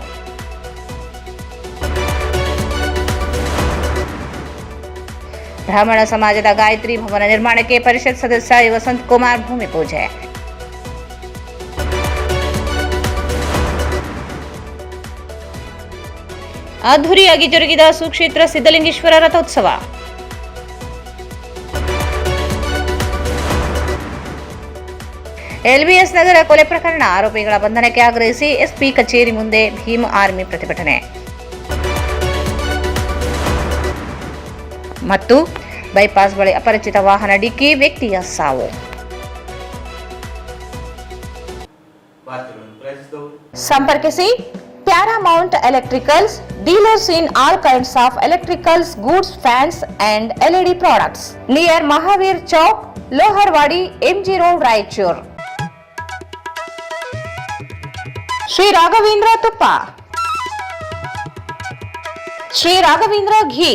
ಬ್ರಾಹ್ಮಣ ಸಮಾಜದ ಗಾಯತ್ರಿ ಭವನ ನಿರ್ಮಾಣಕ್ಕೆ ಪರಿಷತ್ ಸದಸ್ಯ ವಸಂತ್ ಕುಮಾರ್ ಭೂಮಿ ಪೂಜೆ. ಅದ್ಧೂರಿಯಾಗಿ ಜರುಗಿದ ಸುಕ್ಷೇತ್ರ ಸಿದ್ದಲಿಂಗೇಶ್ವರ ರಥೋತ್ಸವ. ಎಲ್ಬಿಎಸ್ ನಗರ ಕೊಲೆ ಪ್ರಕರಣ ಆರೋಪಿಗಳ ಬಂಧನಕ್ಕೆ ಆಗ್ರಹಿಸಿ ಎಸ್ಪಿ ಕಚೇರಿ ಮುಂದೆ ಭೀಮ್ ಆರ್ಮಿ ಪ್ರತಿಭಟನೆ. ಮತ್ತು ಬೈಪಾಸ್ ಬಳಿ ಅಪರಿಚಿತ ವಾಹನ ಡಿಕ್ಕಿ, ವ್ಯಕ್ತಿಯ ಸಾವು. ಸಂಪರ್ಕಿಸಿ Paramount electricals, dealers in all kinds of electricals goods, fans and LED products, near Mahavir Chowk, Loharwadi, MG road, Raichur. Shri Raghavendra ತುಪ್ಪ, Shri Raghavendra ghee.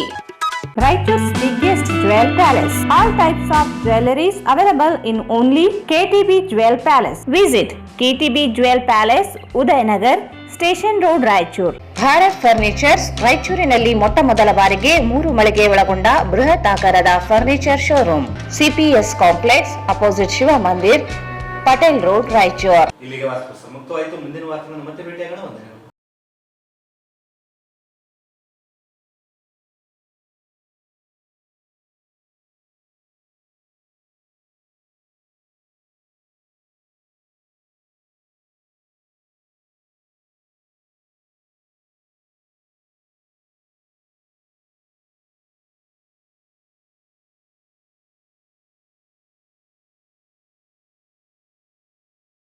Raichur's biggest jewel palace. All types of jewelries available in only KTB Jewel Palace. Visit KTB Jewel Palace, Udayanagar, Station Road, Raichur. Bharat furnitures ರಾಯಚೂರಿನಲ್ಲಿ ಮೊಟ್ಟ ಮೊದಲ ಬಾರಿಗೆ 3 ಮಳಿಗೆ ಒಳಗೊಂಡ ಬೃಹತ್ ಆಕಾರದ furniture showroom. CPS complex, opposite Shiva Mandir, Patel road, Raichur. ಇಲ್ಲಿಗೆ ವಾಸ್ತವ ಮುಕ್ತವಾಯಿತು. ಮುಂದಿನ ವಾರದಲ್ಲಿ ಮತ್ತೆ ಭೇಟಿಯಾಗೋಣ. ವಂದನೆಗಳು.